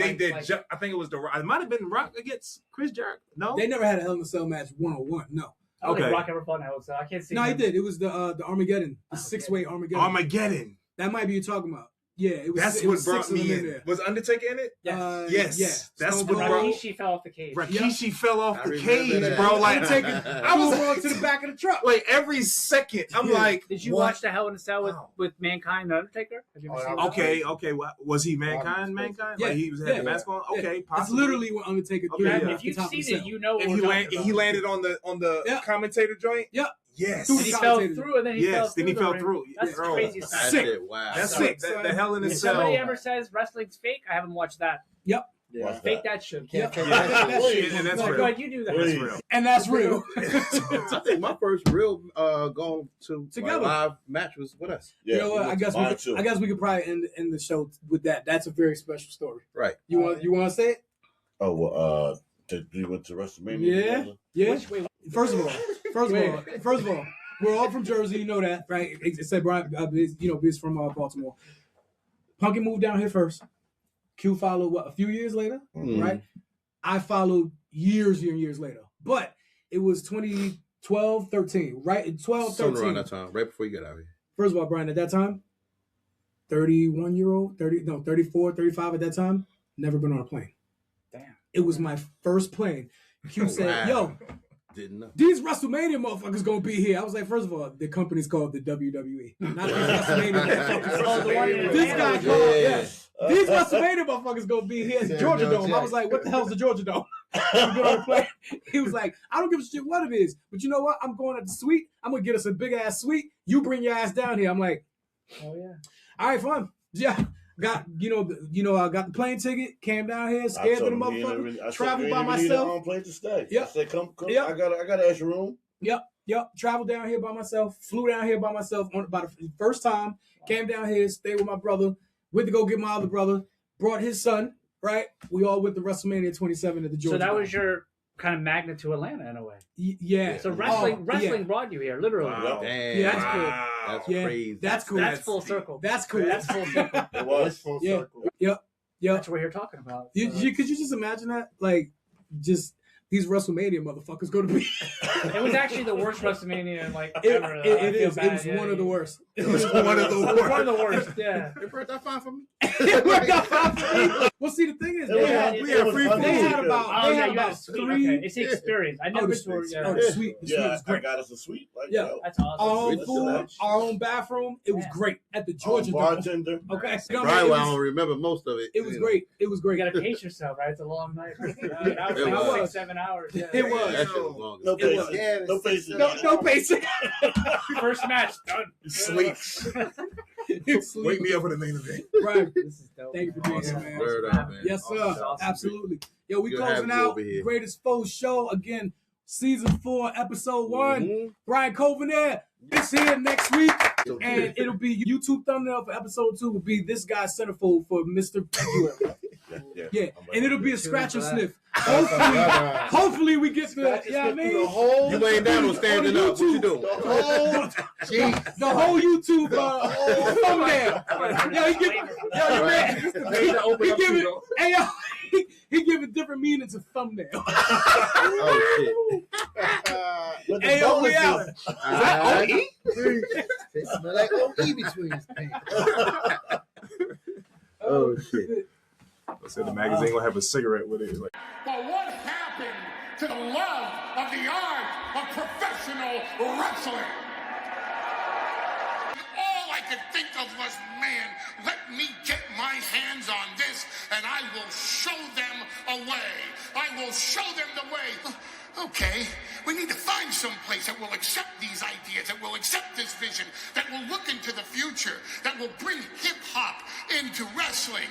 they did. I think it was The Rock. It might have been Rock against Chris Jericho. No, they never had a Hell in a Cell match 1-on-1. No. I don't think Rock ever fought in Hell in a Cell. I can't see. No, he did. It was the Armageddon, the 6-way Armageddon. That might be you talking about. Yeah, it was. That's what brought me in. Was Undertaker in it? Yes. That's what brought. Rikishi fell off the cage. Rikishi fell off the cage, bro. Like I was going to the back of the truck. Like every second, I'm like, did you watch the Hell in a Cell with Mankind and Undertaker? Have you ever seen that? Okay. Was he Mankind? Yeah, like he had the mask on. Okay, possibly. It's literally what Undertaker. If you've seen it, you know. And he landed on the commentator joint. Yep. Yes. And he fell through, and then he fell through. Then he fell through. That's crazy. Sick. Wow. That's sick. The Hell in a Cell. If somebody ever says wrestling's fake, I haven't watched that. Yep. Fake that shit. And that's real. Go ahead, you do that. That's real. And that's real. I think my first real going to together live match was with us. Yeah, you know what? I guess we could probably end the show with that. That's a very special story. Right. You want to say it? Oh well. We went to WrestleMania. Yeah. First of all, we're all from Jersey. You know that, right? Except Brian, he's from Baltimore. Punky moved down here first. Q followed a few years later, right? I followed years later. But it was 2012, 13, right? 12, 13. Somewhere around that time, right before you got out here. First of all, Brian, at that time, 34, 35 at that time, never been on a plane. Damn. It was my first plane. Q said, yo, didn't know. These WrestleMania motherfuckers gonna be here. I was like, first of all, the company's called the WWE. Not these WrestleMania motherfuckers. This guy called, these WrestleMania motherfuckers gonna be here at the Georgia Dome. I was like, what the hell's the Georgia Dome? He was like, I don't give a shit what it is, but you know what? I'm going at the suite. I'm gonna get us a big ass suite. You bring your ass down here. I'm like, oh yeah, all right, fine. Yeah, got I got the plane ticket, came down here, scared of the motherfucker, traveled by myself. Place to stay. Yep. I said, come. Yep. I got an extra room. Yep. Traveled down here by myself, flew down here by myself by the first time, came down here, stayed with my brother, went to go get my other brother, brought his son, right? We all went to WrestleMania 27 at the Georgia. So that was your kind of magnet to Atlanta in a way. Yeah. So wrestling brought you here, literally. Wow. Damn. Yeah, that's cool. That's crazy. That's cool. That's full circle. That's cool. That's full circle. It was full circle. Yep. That's what you're talking about. Could you just imagine that? Like, just these WrestleMania motherfuckers go to be. It was actually the worst WrestleMania ever. It is. It was one of the worst. It was one of the worst. One of the worst. Yeah. It worked out fine for me. It worked out fine for me. Well, see, the thing is, We had free food. They had about suite. three. Okay. It's the experience. I never been to The suite. The suite was I great. got us a suite. Like, Yeah. That's awesome. Our own food, our own bathroom. It was great at the Georgia Dome. bartender. Okay. Right, well, I don't remember most of it. It was great. It was great. You gotta pace yourself, right? It's a long night. That was It like was. 6-7 hours. Yeah. It was. That shit was long. No It was. pacing. Yeah, No pacing. No pacing. First match done. Sleep. Wake me up for the main event. Right. This is dope. Thank you for being here, man. Word up, man. Yes, sir. Awesome. Absolutely. Yo, we Good closing having you out over here. Greatest F.O.E show again, season 4, episode 1. Brian Kovener, this here next week, and it'll be YouTube thumbnail for episode 2. Will be this guy's centerfold for Mr. February. Yeah, and it'll be a scratch and sniff. Hopefully we get the. Yeah, I mean, You laying down or standing up? What you doing? the whole YouTube thumbnail. Yo, he give it different meaning to thumbnail. Oh shit. Hey, yo, we out. It smell like OE between his pants. Oh shit. I said the magazine gonna have a cigarette with it. Like, But what happened to the love of the art of professional wrestling? All I could think of was, man, let me get my hands on this and I will show them a way. I will show them the way. Okay, we need to find some place that will accept these ideas, that will accept this vision, that will look into the future, that will bring hip-hop into wrestling.